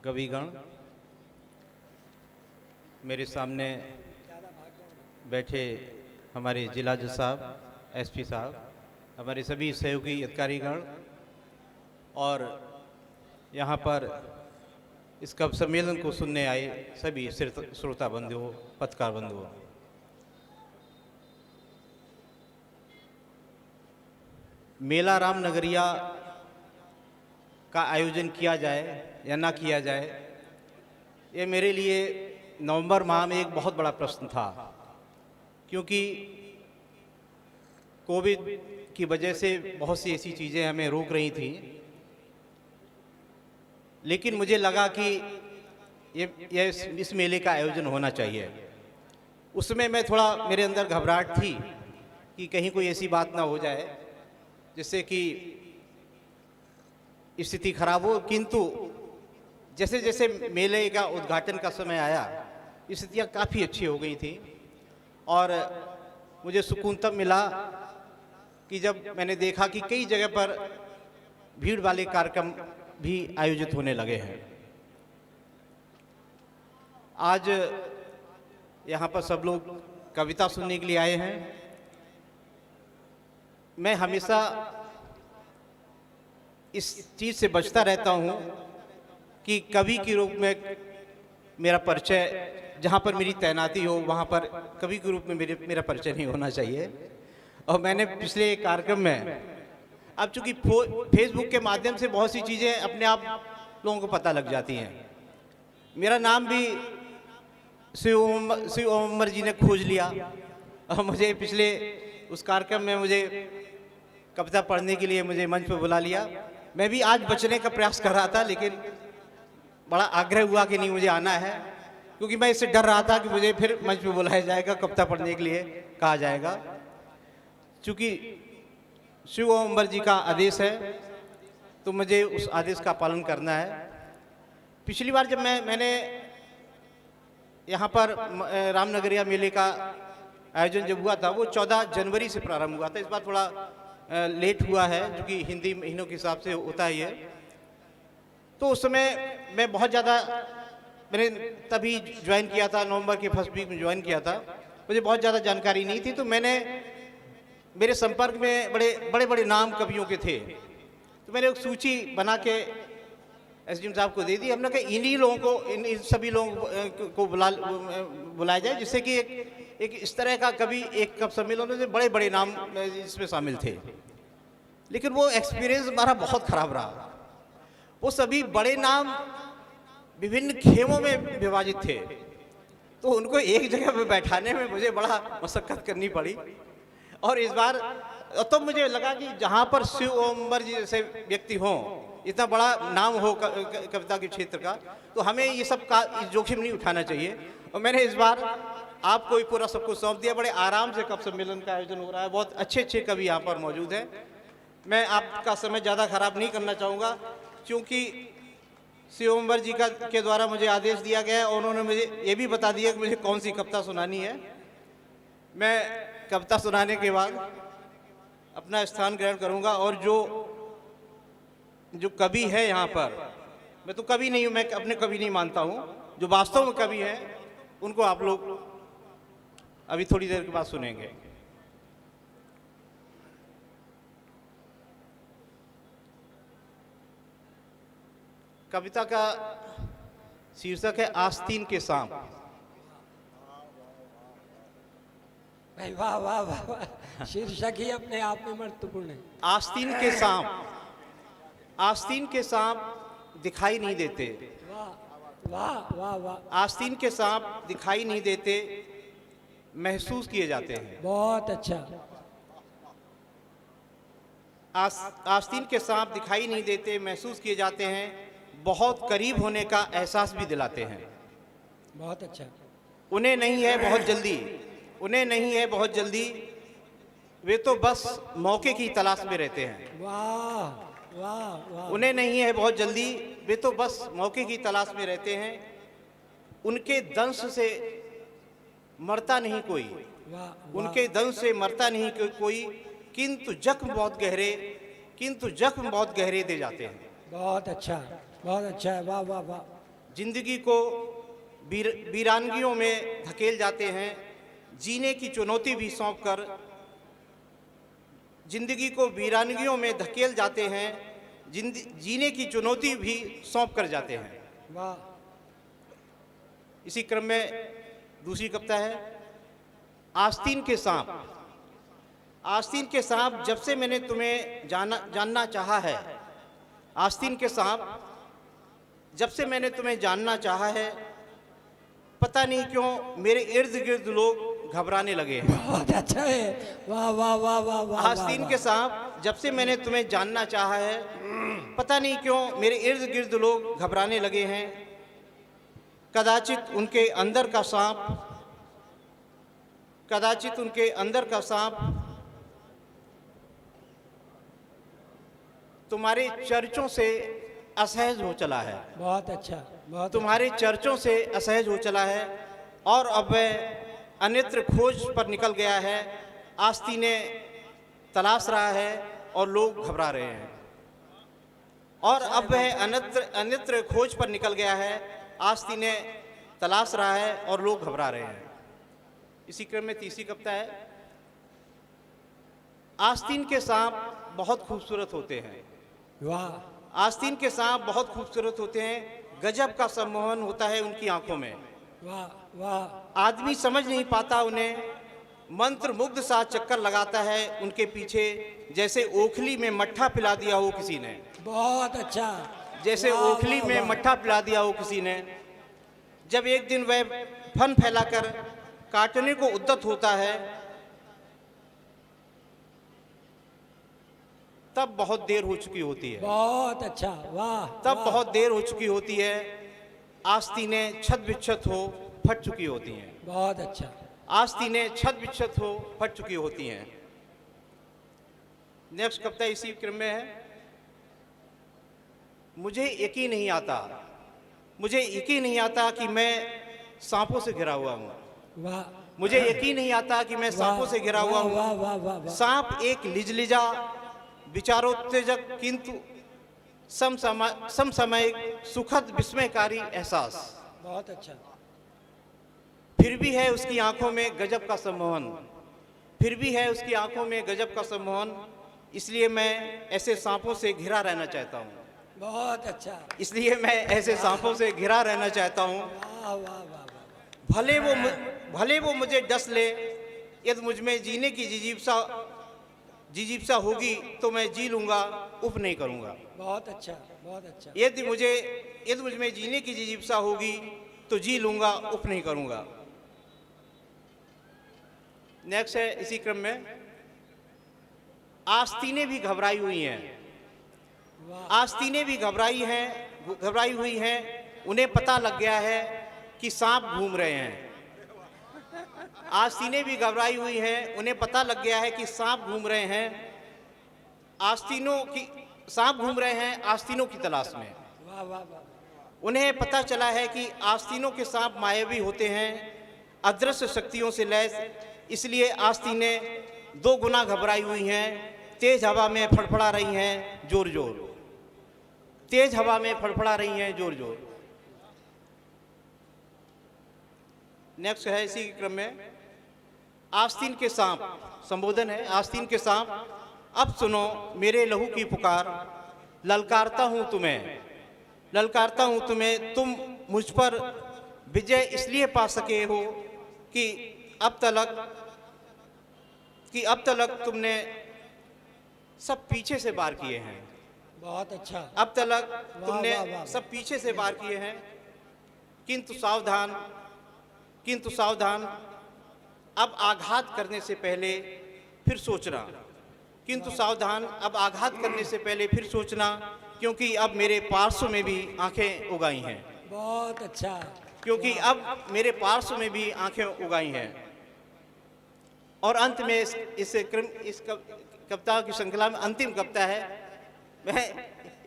कविगण, मेरे सामने बैठे हमारे जिला जज साहब, एसपी साहब, हमारे सभी सहयोगी अधिकारीगण और यहाँ पर इस कवि सम्मेलन को सुनने आए सभी श्रोता बंधुओं, पत्रकार बंधुओं, मेला राम नगरिया का आयोजन किया जाए या ना किया जाए, ये मेरे लिए नवंबर माह में एक बहुत बड़ा प्रश्न था, क्योंकि कोविड की वजह से बहुत सी ऐसी चीज़ें हमें रोक रही थी। लेकिन मुझे लगा कि ये इस मेले का आयोजन होना चाहिए। उसमें मैं थोड़ा, मेरे अंदर घबराहट थी कि कहीं कोई ऐसी बात ना हो जाए जिससे कि स्थिति खराब हो, किंतु जैसे जैसे मेले का उद्घाटन का समय आया स्थितियाँ काफ़ी अच्छी हो गई थी। और मुझे सुकून तब मिला कि जब मैंने देखा कि कई जगह पर भीड़ वाले कार्यक्रम भी आयोजित होने लगे हैं। आज यहाँ पर सब लोग कविता सुनने के लिए आए हैं। मैं हमेशा इस चीज़ से बचता रहता हूँ कि कवि के रूप में मेरा परिचय, जहाँ पर मेरी तैनाती हो वहाँ पर कवि के रूप में मेरा परिचय नहीं होना चाहिए। और मैंने पिछले एक कार्यक्रम में, अब चूंकि फेसबुक के माध्यम से बहुत सी चीज़ें अपने आप लोगों को पता लग जाती हैं, मेरा नाम भी शिव ओमर जी ने खोज लिया और मुझे पिछले उस कार्यक्रम में मुझे कविता पढ़ने के लिए मुझे मंच पर बुला लिया। मैं भी आज बचने का प्रयास कर रहा था, लेकिन बड़ा आग्रह हुआ कि नहीं मुझे आना है, क्योंकि मैं इससे डर रहा था कि मुझे फिर मंच पे बुलाया जाएगा, कविता पढ़ने के लिए कहा जाएगा। चूँकि शिव ओमर जी का आदेश है तो मुझे उस आदेश का पालन करना है। पिछली बार जब मैंने यहाँ पर रामनगरिया मेले का आयोजन जब हुआ था वो 14 जनवरी से प्रारंभ हुआ था। इस बार थोड़ा लेट हुआ है, जो कि हिंदी महीनों के हिसाब से होता ही है। तो उस समय मैं बहुत ज़्यादा, मैंने तभी ज्वाइन किया था, नवंबर के फर्स्ट वीक में ज्वाइन किया था, मुझे बहुत ज़्यादा जानकारी नहीं थी। तो मैंने, मेरे संपर्क में बड़े बड़े नाम कवियों के थे, तो मैंने एक सूची बना के एसडीएम साहब को दे दी। हमने कहा इन्हीं लोगों को, इन सभी लोगों को बुलाया जाए, जिससे कि एक इस तरह का कभी एक कवि सम्मेलन में बड़े बड़े नाम इसमें शामिल थे। लेकिन वो एक्सपीरियंस हमारा बहुत खराब रहा। वो सभी बड़े नाम विभिन्न खेमों में विभाजित थे, तो उनको एक जगह पे बैठाने में मुझे बड़ा मशक्कत करनी पड़ी। और इस बार तो मुझे लगा कि जहाँ पर शिव ओमर जी जैसे व्यक्ति हों, इतना बड़ा नाम हो कविता के क्षेत्र का, तो हमें ये सब का जोखिम नहीं उठाना चाहिए। और मैंने इस बार आपको ही पूरा सब कुछ सौंप दिया। बड़े आराम से कवि सम्मेलन का आयोजन हो रहा है, बहुत अच्छे अच्छे कवि यहाँ पर मौजूद हैं। मैं आपका समय ज़्यादा खराब नहीं करना चाहूँगा, क्योंकि शिव ओमर जी के द्वारा मुझे आदेश दिया गया है और उन्होंने मुझे ये भी बता दिया कि मुझे कौन सी कविता सुनानी है। मैं कविता सुनाने के बाद अपना स्थान ग्रहण करूंगा। और जो कवि है यहाँ पर, मैं तो कवि नहीं हूँ, मैं अपने कवि नहीं मानता हूँ, जो वास्तव में कवि हैं उनको आप लोग अभी थोड़ी देर के बाद सुनेंगे। कविता का शीर्षक है आस्तीन के सांप। भाई वाह वाह वाह वाह, शीर्षक ही अपने आप में महत्वपूर्ण है। आस्तीन के सांप, आस्तीन के सांप दिखाई नहीं देते, वाह वाह वाह वाह, आस्तीन के सांप दिखाई नहीं देते, महसूस किए जाते हैं। बहुत अच्छा। आस्तीन के सांप दिखाई नहीं देते, महसूस किए जाते हैं, बहुत करीब होने का एहसास भी दिलाते हैं। बहुत अच्छा। उन्हें नहीं है बहुत जल्दी, उन्हें नहीं है बहुत जल्दी, वे तो बस मौके की तलाश में रहते हैं। वाह वाह वाह, उन्हें नहीं है बहुत जल्दी, वे तो बस मौके की तलाश में रहते हैं। उनके दंश से मरता नहीं कोई, वाह वाह, उनके दंश से मरता नहीं कोई, किंतु जख्म बहुत गहरे, किंतु जख्म बहुत गहरे दे जाते हैं। बहुत अच्छा, बहुत अच्छा है। वाह वाह वाह, जिंदगी को वीरानगियों में धकेल जाते हैं, जीने की चुनौती भी सौंप कर, जिंदगी को वीरानगियों में धकेल जाते हैं, जीने की चुनौती भी सौंप कर जाते हैं। वाह। इसी क्रम में दूसरी कविता है आस्तीन के सांप। आस्तीन के सांप, जब से मैंने तुम्हें जानना चाहा है, आस्तीन के सांप, जब से मैंने तुम्हें जानना चाहा है, पता नहीं क्यों मेरे इर्द गिर्द लोग घबराने लगे हैं। बहुत अच्छा है। वाह वाह वाह वाह वाह, आस्तीन के सांप, जब से मैंने तुम्हें जानना चाहा है, पता नहीं क्यों मेरे इर्द गिर्द लोग घबराने लगे हैं। कदाचित उनके अंदर का सांप, कदाचित उनके अंदर का सांप तुम्हारे चर्चों से असहज हो चला है। बहुत अच्छा, बहुत तुम्हारे चर्चों से असहज हो चला है और अब वह अन्यत्र खोज पर निकल गया है। आस्तीनें तलाश रहा है और लोग घबरा रहे हैं। और अब वह अन्यत्र खोज पर निकल गया है, आस्तीनें तलाश रहा है और लोग घबरा रहे हैं। इसी क्रम में तीसरी कविता है आस्तीन के सांप बहुत खूबसूरत होते हैं। वाह। आस्तीन के सांप बहुत खूबसूरत होते हैं, गजब का सम्मोहन होता है उनकी आंखों में। वाह वाह, आदमी समझ नहीं पाता उन्हें, मंत्र मुग्ध सा चक्कर लगाता है उनके पीछे, जैसे ओखली में मट्ठा पिला दिया हो किसी ने। बहुत अच्छा। जैसे वाह, ओखली वाह, में वाह। मट्ठा पिला दिया हो किसी ने। जब एक दिन वह फन फैलाकर काटने को उद्यत होता है, तब बहुत देर हो चुकी होती है। बहुत अच्छा। वाह। तब वाह, बहुत देर हो चुकी होती है, आस्तीनें छत बिच्छत हो फट चुकी होती हैं। बहुत अच्छा। आस्तीनें छत बिच्छत हो फट चुकी होती हैं। नेक्स्ट कविता इसी क्रम में है मुझे यकीन नहीं आता, मुझे यकीन नहीं आता कि मैं सांपों से घिरा हुआ हूँ। वाह। मुझे यकीन नहीं आता कि मैं सांपों से घिरा हुआ वाह वाह हूँ। वाह वाह वाह, सांप एक लिजलिजा विचारोत्तेजक किंतु समसामयिक सुखद विस्मयकारी एहसास। बहुत अच्छा। फिर भी है उसकी आंखों में गजब का सम्मोहन, फिर भी है उसकी आंखों में गजब का सम्मोहन, इसलिए मैं ऐसे सांपों से घिरा रहना चाहता हूँ। बहुत अच्छा। इसलिए मैं ऐसे सांपों से घिरा रहना चाहता हूँ। वाह वाह वाह वाह, भले वो मुझे डस ले, यदि मुझ में जीने की जिजीप्सा होगी तो मैं जी लूँगा, उफ नहीं करूँगा। बहुत अच्छा, बहुत अच्छा। यदि मुझ में जीने की जिजीप्सा होगी तो जी लूँगा, उफ नहीं करूँगा। नेक्स्ट है इसी क्रम में आस्तीनें भी घबराई हुई हैं। वाह। आस्तीनें भी घबराई हुई हैं। उन्हें पता लग गया है कि सांप घूम रहे हैं। आस्तीनें भी घबराई हुई हैं। उन्हें पता लग गया है कि सांप घूम रहे हैं। सांप घूम रहे हैं आस्तीनों की तलाश में। वाह वाह वाह, उन्हें पता चला है कि आस्तीनों के सांप मायावी होते हैं, अदृश्य शक्तियों से लैस। इसलिए आस्तीनें 2 गुना घबराई हुई हैं। तेज हवा में फड़फड़ा रही हैं जोर जोर, तेज हवा में फड़फड़ा रही हैं जोर जोर। नेक्स्ट है इसी क्रम में, आस्तीन के सांप, संबोधन है। आस्तीन के सांप, अब सुनो मेरे लहू की पुकार, ललकारता हूं तुम्हें, ललकारता हूं तुम्हें। तुम मुझ पर विजय इसलिए पा सके हो कि अब तलक तुमने सब पीछे से वार किए हैं। बहुत अच्छा। अब तलक तुमने वाह, वाह। सब पीछे से वार किए हैं, किंतु सावधान, किंतु सावधान, अब आघात करने से पहले फिर सोचना, किंतु सावधान, अब आघात करने से पहले फिर सोचना, क्योंकि अब मेरे पार्श्व में भी आंखें उगाई हैं। बहुत अच्छा। क्योंकि अब मेरे पार्श्व में भी आंखें उगाई हैं। और अंत में इस कविता की श्रृंखला में अंतिम कविता है। मैं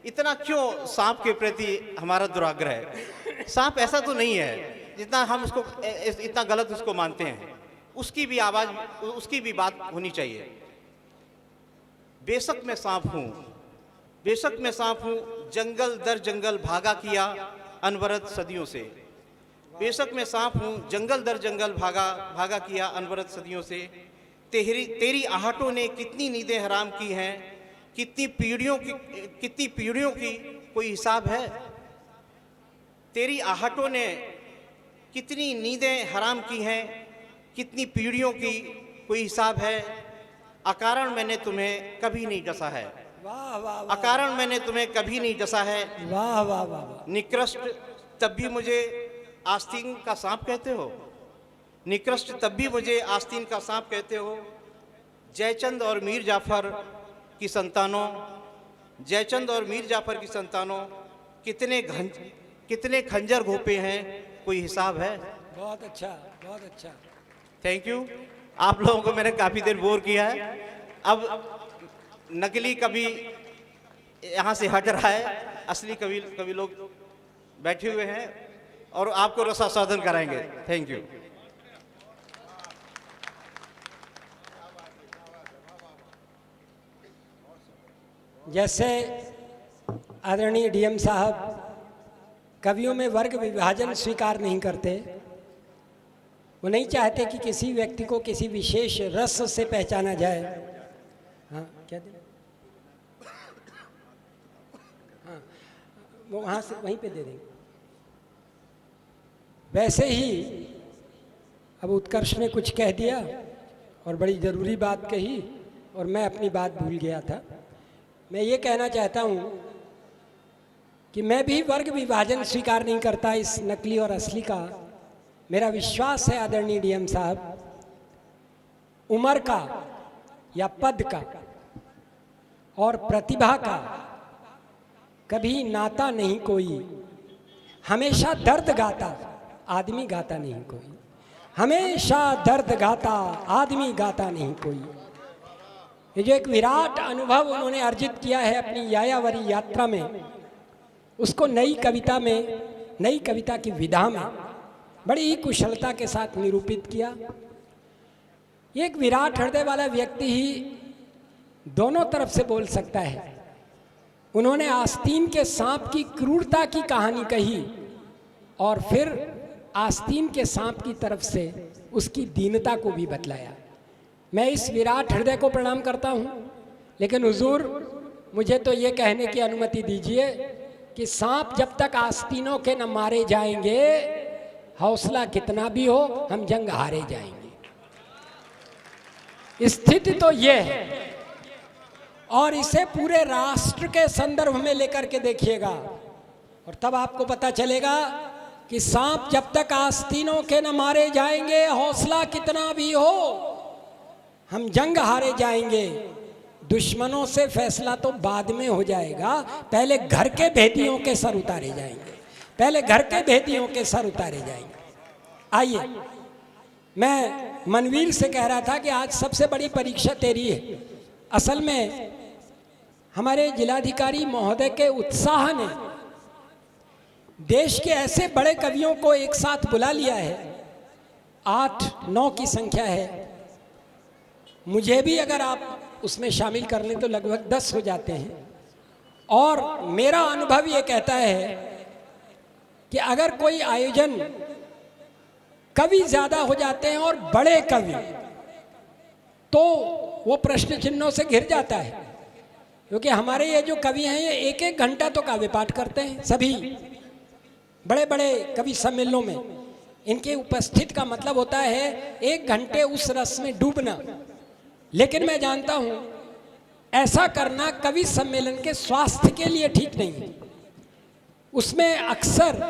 इतना क्यों सांप के प्रति हमारा दुराग्रह है? सांप ऐसा तो नहीं है जितना हम उसको इतना गलत उसको मानते हैं। उसकी भी आवाज, उसकी भी बात होनी चाहिए। बेशक मैं सांप हूँ, बेशक मैं सांप हूँ, जंगल दर जंगल भागा किया अनवरत सदियों से। बेशक मैं सांप हूँ, जंगल दर जंगल भागा किया अनवरत सदियों से। तेरी आहटों ने कितनी नींदें हराम की हैं, कितनी पीढ़ियों की कोई हिसाब है। तेरी आहटों ने कितनी नींदें हराम की हैं, कितनी पीढ़ियों की कोई हिसाब है। अकारण मैंने तुम्हें कभी नहीं डसा है, वाह वाह। अकारण मैंने तुम्हें कभी नहीं डसा है। वाह वाह वाह। निकृष्ट तब भी मुझे आस्तीन का सांप कहते हो, निकृष्ट तब भी मुझे आस्तीन का सांप कहते हो। जयचंद और मीर जाफर की संतानों, जयचंद और मीर जाफर की संतानों, कितने खंजर घोपे हैं, कोई हिसाब है। बहुत अच्छा, बहुत अच्छा। Thank you. आप लोगों को मैंने काफ़ी देर बोर किया है। अब नकली कवि यहाँ से हट रहा है, असली कवि लोग बैठे हुए हैं और आपको रसास्वादन कराएंगे। Thank you. जैसे आदरणीय डीएम साहब कवियों में वर्ग विभाजन स्वीकार नहीं करते, वो नहीं चाहते कि किसी व्यक्ति को किसी विशेष रस से पहचाना जाए। हाँ क्या दे? हाँ वो वहाँ से वहीं पे दे देंगे। वैसे ही अब उत्कर्ष ने कुछ कह दिया और बड़ी ज़रूरी बात कही और मैं अपनी बात भूल गया था। मैं ये कहना चाहता हूँ कि मैं भी वर्ग विभाजन स्वीकार नहीं करता इस नकली और असली का। मेरा विश्वास है आदरणीय डीएम साहब, उम्र का या पद का और प्रतिभा का कभी नाता नहीं कोई, हमेशा दर्द गाता आदमी गाता नहीं कोई, हमेशा दर्द गाता आदमी गाता नहीं कोई। ये जो एक विराट अनुभव उन्होंने अर्जित किया है अपनी यायावरी यात्रा में, उसको नई कविता में, नई कविता की विधा में बड़ी ही कुशलता के साथ निरूपित किया। एक विराट हृदय वाला व्यक्ति ही दोनों तरफ से बोल सकता है। उन्होंने आस्तीन के सांप की क्रूरता की कहानी कही और फिर आस्तीन के सांप की तरफ से उसकी दीनता को भी बतलाया। मैं इस विराट हृदय को प्रणाम करता हूँ, लेकिन हुजूर मुझे तो ये कहने की अनुमति दीजिए कि सांप जब तक आस्तीनों के न मारे जाएंगे, हौसला कितना भी हो, हम जंग हारे जाएंगे। स्थिति तो ये है और इसे पूरे राष्ट्र के संदर्भ में लेकर के देखिएगा और तब आपको पता चलेगा कि सांप जब तक आस्तीनों के न मारे जाएंगे, हौसला कितना भी हो, हम जंग हारे जाएंगे। दुश्मनों से फैसला तो बाद में हो जाएगा, पहले घर के भेदियों के सर उतारे जाएंगे, पहले घर के भेदियों के सर उतारे जाएंगे। आइए, मैं मनवीर से कह रहा था कि आज सबसे बड़ी परीक्षा तेरी है। असल में हमारे जिलाधिकारी महोदय के उत्साह ने देश के ऐसे बड़े कवियों को एक साथ बुला लिया है, 8-9 की संख्या है। मुझे भी अगर आप उसमें शामिल कर लें तो लगभग 10 हो जाते हैं। और मेरा अनुभव ये कहता है कि अगर कोई आयोजन कवि ज़्यादा हो जाते हैं और बड़े कवि, तो वो प्रश्न चिन्हों से घिर जाता है। क्योंकि हमारे ये जो कवि हैं ये 1-1 घंटा तो काव्य पाठ करते हैं। सभी बड़े बड़े कवि सम्मेलनों में इनके उपस्थित का मतलब होता है 1 घंटे उस रस में डूबना। लेकिन मैं जानता हूँ ऐसा करना कवि सम्मेलन के स्वास्थ्य के लिए ठीक नहीं है। उसमें अक्सर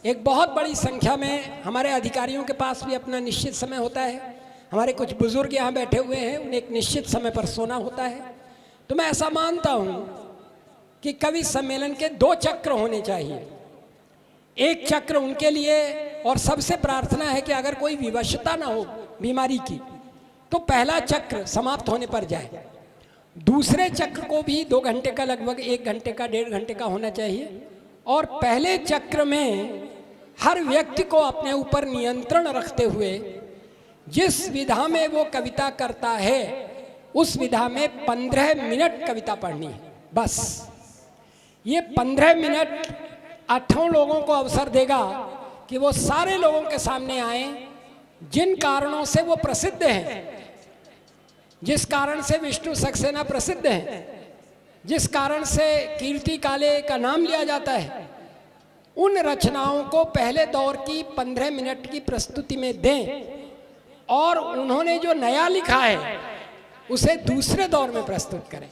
एक बहुत बड़ी संख्या में हमारे अधिकारियों के पास भी अपना निश्चित समय होता है। हमारे कुछ बुजुर्ग यहाँ बैठे हुए हैं, उन्हें एक निश्चित समय पर सोना होता है। तो मैं ऐसा मानता हूँ कि कवि सम्मेलन के 2 चक्र होने चाहिए। एक चक्र उनके लिए, और सबसे प्रार्थना है कि अगर कोई विवशता ना हो बीमारी की, तो पहला चक्र समाप्त होने पर जाए। दूसरे चक्र को भी 2 घंटे का, लगभग 1 घंटे का, 1.5 घंटे का होना चाहिए। और पहले चक्र में हर व्यक्ति को अपने ऊपर नियंत्रण रखते हुए जिस विधा में वो कविता करता है उस विधा में 15 मिनट कविता पढ़नी है। बस ये 15 मिनट 8 लोगों को अवसर देगा कि वो सारे लोगों के सामने आए जिन कारणों से वो प्रसिद्ध हैं, जिस कारण से विष्णु सक्सेना प्रसिद्ध हैं, जिस कारण से कीर्ति काले का नाम लिया जाता है, उन रचनाओं को पहले दौर की 15 मिनट की प्रस्तुति में दें और उन्होंने जो नया लिखा है उसे दूसरे दौर में प्रस्तुत करें।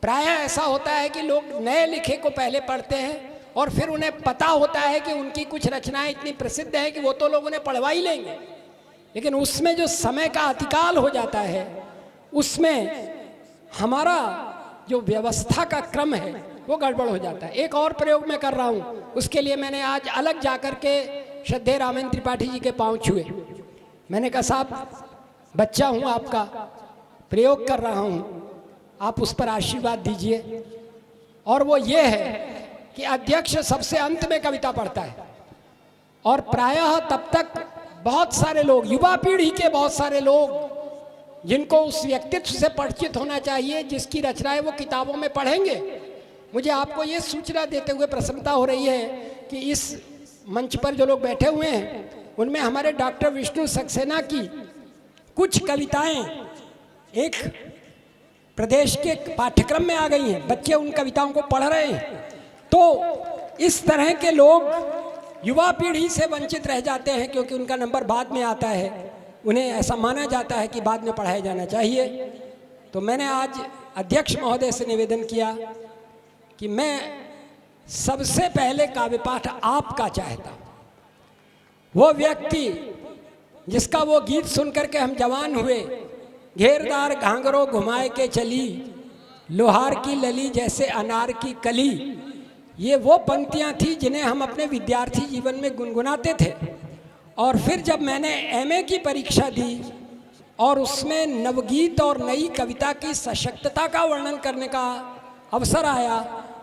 प्रायः ऐसा होता है कि लोग नए लिखे को पहले पढ़ते हैं और फिर उन्हें पता होता है कि उनकी कुछ रचनाएं इतनी प्रसिद्ध हैं कि वो तो लोग उन्हें पढ़वा ही लेंगे, लेकिन उसमें जो समय का अतिकाल हो जाता है उसमें हमारा जो व्यवस्था का क्रम है वो गड़बड़ हो जाता है। एक और प्रयोग मैं कर रहा हूँ, उसके लिए मैंने आज अलग जाकर के श्रद्धेय रामेंद्र त्रिपाठी जी के पाँव छुए। मैंने कहा साहब बच्चा हूँ आपका, प्रयोग कर रहा हूँ, आप उस पर आशीर्वाद दीजिए। और वो ये है कि अध्यक्ष सबसे अंत में कविता पढ़ता है और प्रायः तब तक बहुत सारे लोग, युवा पीढ़ी के बहुत सारे लोग जिनको उस व्यक्तित्व से परिचित होना चाहिए जिसकी रचनाएं वो किताबों में पढ़ेंगे। मुझे आपको ये सूचना देते हुए प्रसन्नता हो रही है कि इस मंच पर जो लोग बैठे हुए हैं उनमें हमारे डॉक्टर विष्णु सक्सेना की कुछ कविताएं एक प्रदेश के पाठ्यक्रम में आ गई हैं, बच्चे उन कविताओं को पढ़ रहे हैं। तो इस तरह के लोग युवा पीढ़ी से वंचित रह जाते हैं क्योंकि उनका नंबर बाद में आता है, उन्हें ऐसा माना जाता है कि बाद में पढ़ाया जाना चाहिए। तो मैंने आज अध्यक्ष महोदय से निवेदन किया कि मैं सबसे पहले काव्य पाठ आपका चाहता हूँ। वो व्यक्ति जिसका वो गीत सुन करके हम जवान हुए, घेरदार घांगरों घुमाए के चली, लोहार की लली जैसे अनार की कली, ये वो पंक्तियाँ थी जिन्हें हम अपने विद्यार्थी जीवन में गुनगुनाते थे। और फिर जब मैंने एमए की परीक्षा दी और उसमें नवगीत और नई कविता की सशक्तता का वर्णन करने का अवसर आया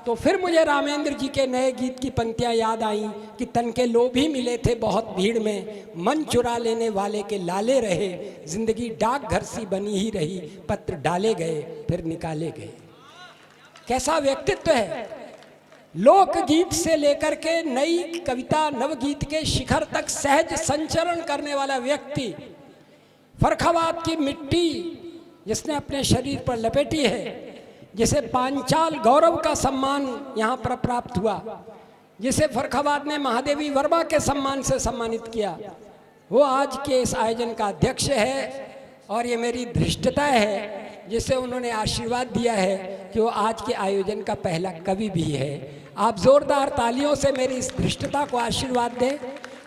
तो फिर मुझे रामेंद्र जी के नए गीत की पंक्तियाँ याद आईं कि तन के लोभी मिले थे बहुत भीड़ में, मन चुरा लेने वाले के लाले रहे, जिंदगी डाक घर सी बनी ही रही, पत्र डाले गए फिर निकाले गए। कैसा व्यक्तित्व है! लोकगीत से लेकर के नई कविता नवगीत के शिखर तक सहज संचरण करने वाला व्यक्ति, फर्रुखाबाद की मिट्टी जिसने अपने शरीर पर लपेटी है, जिसे पांचाल गौरव का सम्मान यहाँ पर प्राप्त हुआ, जिसे फर्रुखाबाद ने महादेवी वर्मा के सम्मान से सम्मानित किया, वो आज के इस आयोजन का अध्यक्ष है। और ये मेरी धृष्टता है जिसे उन्होंने आशीर्वाद दिया है कि वो आज के आयोजन का पहला कवि भी है। आप जोरदार तालियों से मेरी इस धृष्टता को आशीर्वाद दें,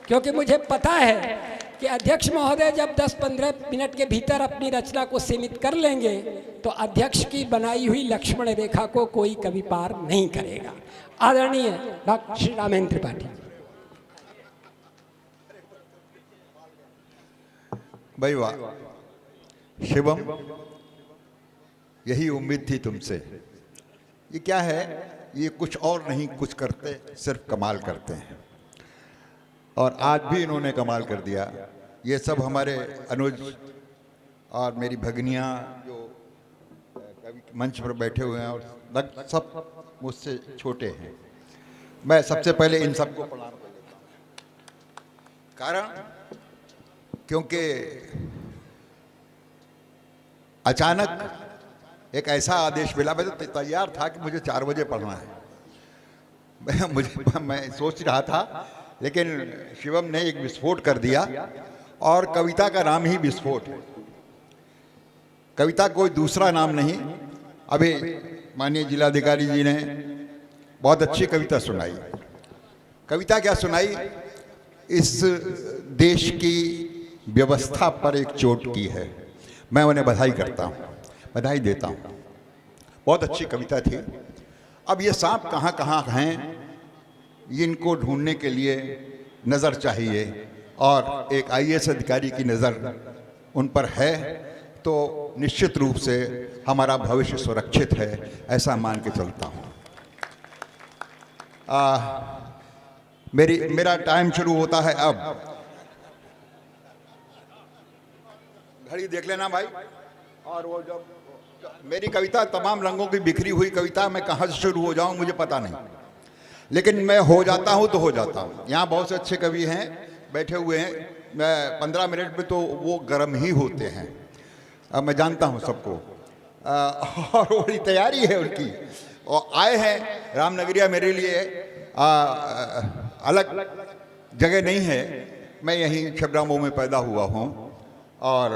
क्योंकि मुझे पता है कि अध्यक्ष महोदय जब 10-15 मिनट के भीतर अपनी रचना को सीमित कर लेंगे तो अध्यक्ष की बनाई हुई लक्ष्मण रेखा को कोई कभी पार नहीं करेगा। आदरणीय डॉक्टर श्री रामेंद्र त्रिपाठी। भाई वाह शिवम, यही उम्मीद थी तुमसे। ये क्या है, ये कुछ और नहीं कुछ करते, सिर्फ कमाल करते हैं। और आज भी इन्होंने कमाल कर दिया। ये सब हमारे अनुज और मेरी भगनियाँ जो कवि मंच पर बैठे हुए हैं और सब मुझसे छोटे हैं। मैं सबसे पहले इन सबको प्रणाम कर लेता हूँ। कारण क्योंकि अचानक एक ऐसा आदेश मिला, मैं तो तैयार था कि मुझे 4 बजे पढ़ना है। मैं सोच रहा था, लेकिन शिवम ने एक विस्फोट कर दिया और कविता का नाम ही विस्फोट है। कविता कोई दूसरा नाम नहीं। अभी माननीय जिलाधिकारी जी ने बहुत अच्छी कविता सुनाई। कविता क्या सुनाई? इस देश की व्यवस्था पर एक चोट की है। मैं उन्हें बधाई करता हूँ, बधाई देता हूँ। बहुत अच्छी कविता थी। अब ये सांप कहाँ कहाँ हैं, इनको ढूंढने के लिए नज़र चाहिए, और एक IAS अधिकारी की नज़र उन पर है तो निश्चित रूप से हमारा भविष्य सुरक्षित है, ऐसा मान के चलता हूँ। मेरा टाइम शुरू होता है अब। घड़ी देख लेना भाई। और वो जब मेरी कविता तमाम रंगों की बिखरी हुई कविता, मैं कहाँ से शुरू हो जाऊँ मुझे पता नहीं, लेकिन मैं हो जाता हूँ तो हो जाता हूँ। यहाँ बहुत से अच्छे कवि हैं बैठे हुए हैं, मैं 15 मिनट में तो वो गर्म ही होते हैं। अब मैं जानता हूँ सबको, और बड़ी तैयारी है उनकी, और आए हैं रामनगरिया मेरे लिए अलग जगह नहीं है। मैं यहीं छबरामऊ में पैदा हुआ हूँ, और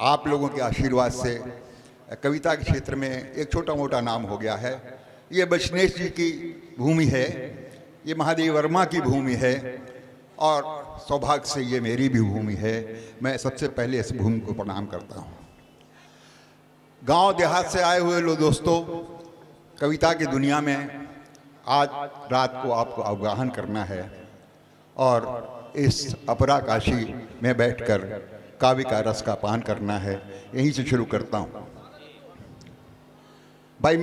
आप लोगों के आशीर्वाद से कविता के क्षेत्र में एक छोटा मोटा नाम हो गया है। ये बचनेश जी की भूमि है, ये महादेव वर्मा की भूमि है, और सौभाग्य से ये मेरी भी भूमि है। मैं सबसे पहले इस भूमि को प्रणाम करता हूँ। गांव देहात से आए हुए लोग दोस्तों, कविता की दुनिया में आज रात को आपको अवगाहन करना है, और इस अपराकाशी में बैठकर काव्य का रस का पान करना है। यहीं से शुरू करता हूँ। भाई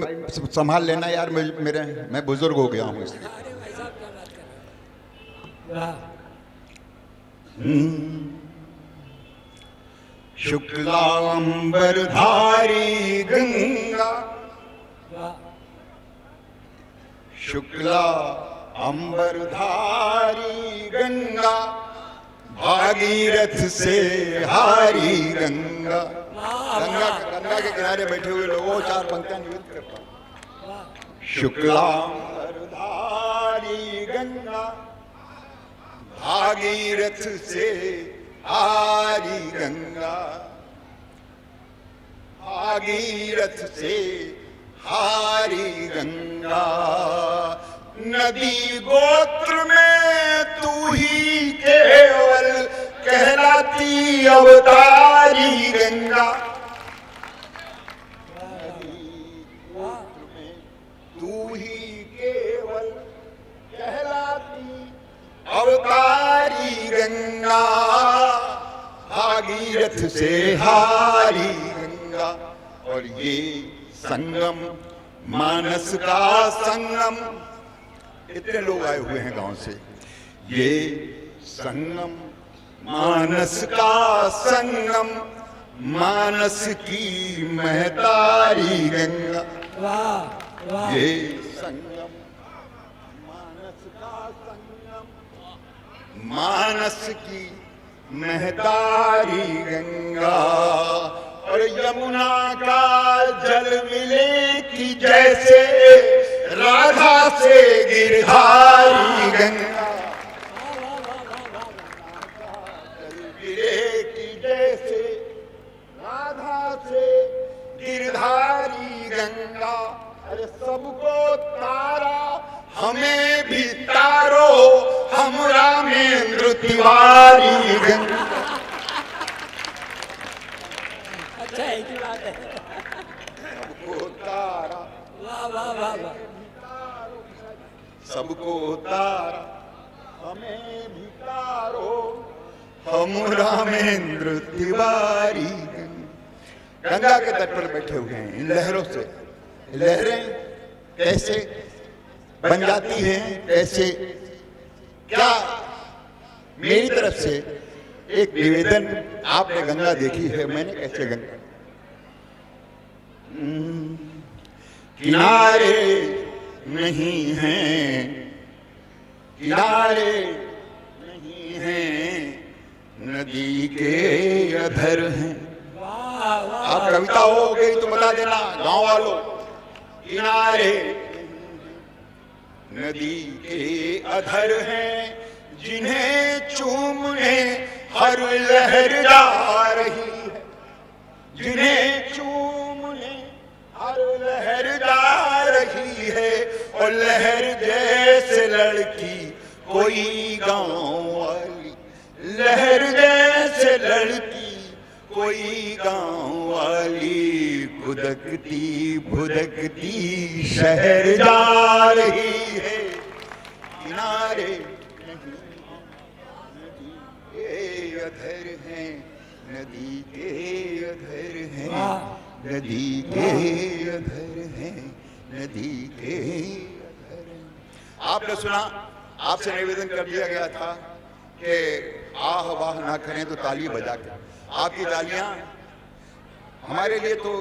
संभाल लेना यार, मैं बुजुर्ग हो गया हूँ इसलिए। अरे भाई साहब क्या बात कर रहे हैं। वाह। शुक्लांबरधारी गंगा, शुक्ला अंबरधारी गंगा, भागीरथ से हारी गंगा। गंगा के किनारे बैठे हुए लोगों 4 पंक्तियां निवेदित करता हूं। शुक्लांबरधारी गंगा, भागीरथ से हारी गंगा, भागीरथ से हारी गंगा। नदी गोत्र में तू ही केवल कहलाती अवतारी गंगा। नदी गोत्र में तू ही केवल कहलाती अवतारी गंगा, भागीरथ से हारी गंगा। और ये संगम मानस का संगम, इतने लोग आए हुए हैं गांव से। ये संगम मानस का संगम, मानस की महतारी गंगा। ये संगम मानस का संगम, मानस की महतारी गंगा। और यमुना का जल मिले कि जैसे राधा से गिरधारी गंगा। जल मिले कि जैसे राधा से गिरधारी गंगा। अरे सबको तारा हमें भी तारो, हम रामेंद्र तिवारी गंगा। अच्छा है की बात है। सबको तारा, वाह वाह वाह वाह। सबको तारा हमें भी तारो, हम रामेंद्र तिवारी। गंगा के तट पर बैठे हुए हैं इन लहरों से। लहरें कैसे बन जाती हैं, कैसे, क्या मेरी तरफ से एक निवेदन। आपने गंगा देखी है, मैंने कैसे गंगा किनारे नहीं हैं, किनारे नहीं हैं, नदी के अधर हैं। आप कविता हो गई तो बता देना गांव वालों। किनारे नदी के अधर हैं, जिन्हें चूमने हर लहर जा रही है, जिन्हें चूमने हर लहर जा रही है। और लहर जैसे लड़की कोई गांव वाली, लहर जैसे लड़की कोई गांव वाली, खुदकती भुदकती शहर जा रही है। किनारे नदी के अधर हैं, नदी के अधर हैं, नदी के अधर हैं, नदी के अधर हैं। आपने सुना, आपसे निवेदन कर दिया गया था कि आह वाह ना करें तो ताली बजा के। आपकी तालियां हमारे लिए तो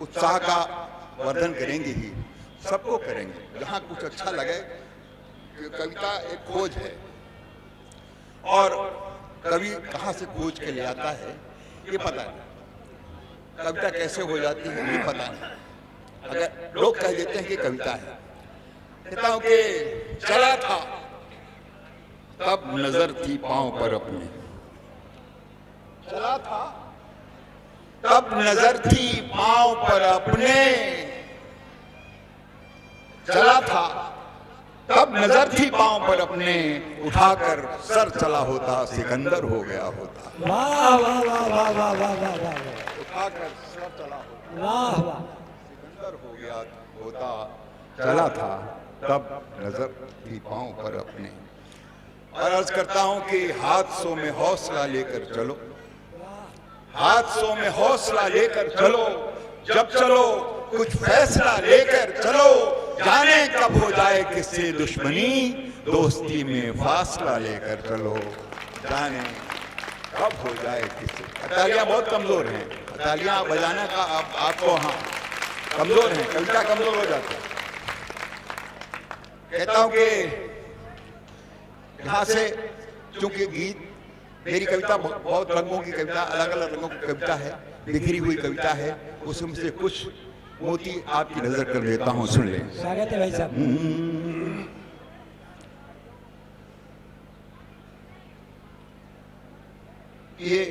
उत्साह का वर्धन करेंगी ही, सबको करेंगे। जहां कुछ अच्छा लगे, कविता एक खोज है और कवि कहां से खोज के ले आता है ये पता नहीं, कविता कैसे हो जाती है ये पता नहीं। अगर लोग कह देते हैं कि कविता है, कहता हूं कि चला था तब नजर थी पांव पर अपने, चला था तब नजर थी पांव पर अपने, चला था तब नजर थी पांव पर अपने, उठाकर सर चला होता सिकंदर हो गया होता। वाह वाह वाह वाह वाह वाह वाह वाह, उठाकर सर चला होता वाह वाह, सिकंदर हो गया होता। चला था तब नजर थी पांव पर अपने। और अर्ज करता हूं कि हादसों में हौसला लेकर चलो, हादसों में हौसला लेकर चलो, जब चलो कुछ फैसला लेकर चलो। जाने कब हो जाए किससे दुश्मनी, दोस्ती में फासला लेकर चलो। जाने कब हो जाए किससे। तालियां बहुत कमजोर हैं, तालियां बजाने का आपको हाँ कमजोर हैं, कविता कमजोर हो जाती है। कहता हूं कि यहां से चूंकि गीत, मेरी कविता बहुत रंगों की कविता, अलग अलग रंगों की कविता है, बिखरी हुई कविता है, उसमें से कुछ मोती आपकी नजर कर देता हूं, सुन लें। स्वागत है भाई साहब। ये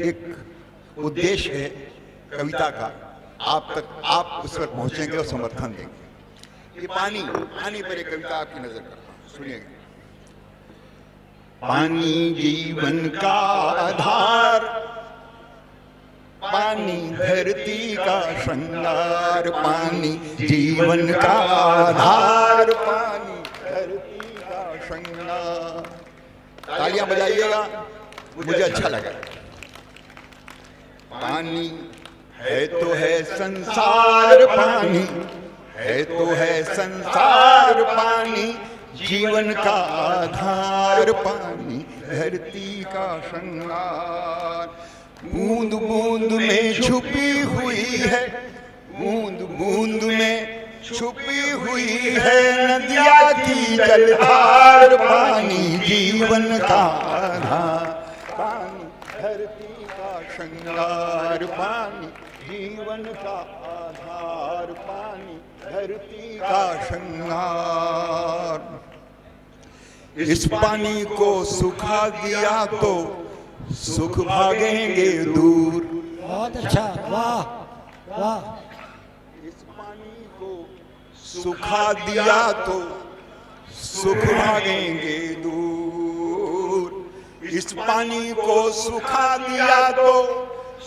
एक उद्देश्य है कविता का, आप तक आप उस पर पहुंचेंगे और समर्थन देंगे। ये पानी, पानी पर एक कविता आपकी नजर करता हूं, सुनिएगा। पानी जीवन का आधार, पानी धरती का श्रृंगार, पानी जीवन का आधार, पानी धरती का श्रृंगार। तालियां बजाइएगा, मुझे अच्छा लगा। पानी है तो है संसार, पानी है तो है संसार, पानी जीवन का आधार, पानी धरती का श्रृंगार। बूंद बूंद में छुपी हुई है, बूंद बूंद में छुपी हुई है नदिया की जलधार, पानी जीवन का आधार, पानी धरती का श्रृंगार, पानी जीवन का आधार, पानी धरती का श्रृंगार। इस पानी को सुखा दिया तो सुख भागेंगे दूर। बहुत अच्छा, वाह वाह। इस पानी को सुखा दिया तो सुख भागेंगे दूर। इस पानी को सुखा दिया तो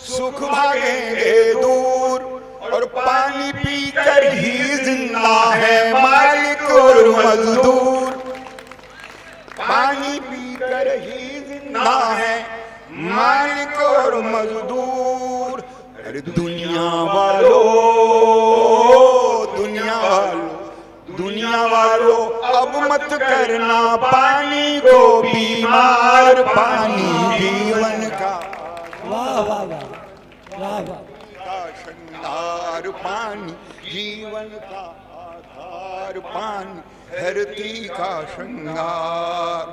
सुख भागेंगे दूर। और पानी पीकर ही जिंदा है मालिक और मजदूर, पानी पीकर ही जिंदा है मालिक और मजदूर। अरे दुनिया वालों, दुनिया वालों, दुनिया वालों, अब मत करना पानी को बीमार, पानी जीवन का वाह वाह वाह वाह वाह। श्रृंगार, पानी जीवन का आधार पानी धरती का श्रृंगार।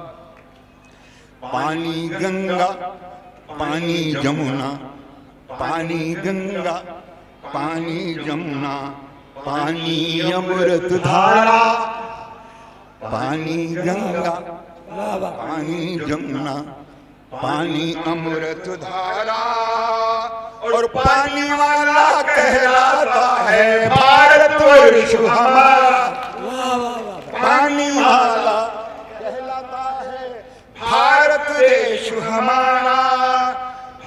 पानी गंगा पानी जमुना पानी गंगा पानी जमुना पानी अमृत धारा। पानी गंगा पानी जमुना पानी अमृत धारा। और पानी वाला कहलाता है भारतवर्ष हमारा। पानी वाला कहलाता है भारत देश हमारा।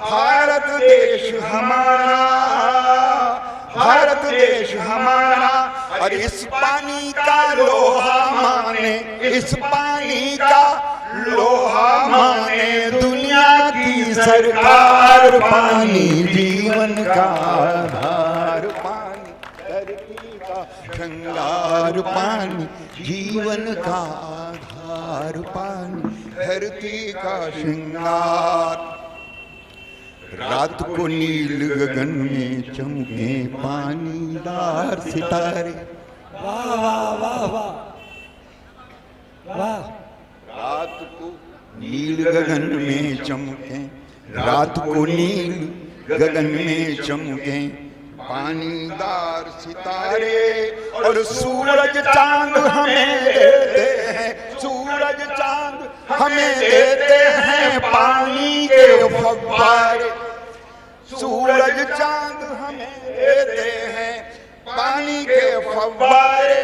भारत देश हमारा भारत देश हमारा। और इस पानी का लोहा माने इस पानी का लोहा माने दुनिया की सरकार। पानी जीवन का आधार पानी धरती का श्रृंगार। पानी जीवन का आधार पानी धरती का श्रृंगार। रात को नील गगन में चमके पानीदार सितारे। वाह वाह वाह वाह वाह। रात को नील गगन में चमके रात को नील गगन में चमके पानीदार सितारे। और सूरज चांद हमें देते हैं सूरज चांद हमें देते हैं पानी के फव्वारे। सूरज चांद हमें देते हैं पानी के फव्वारे।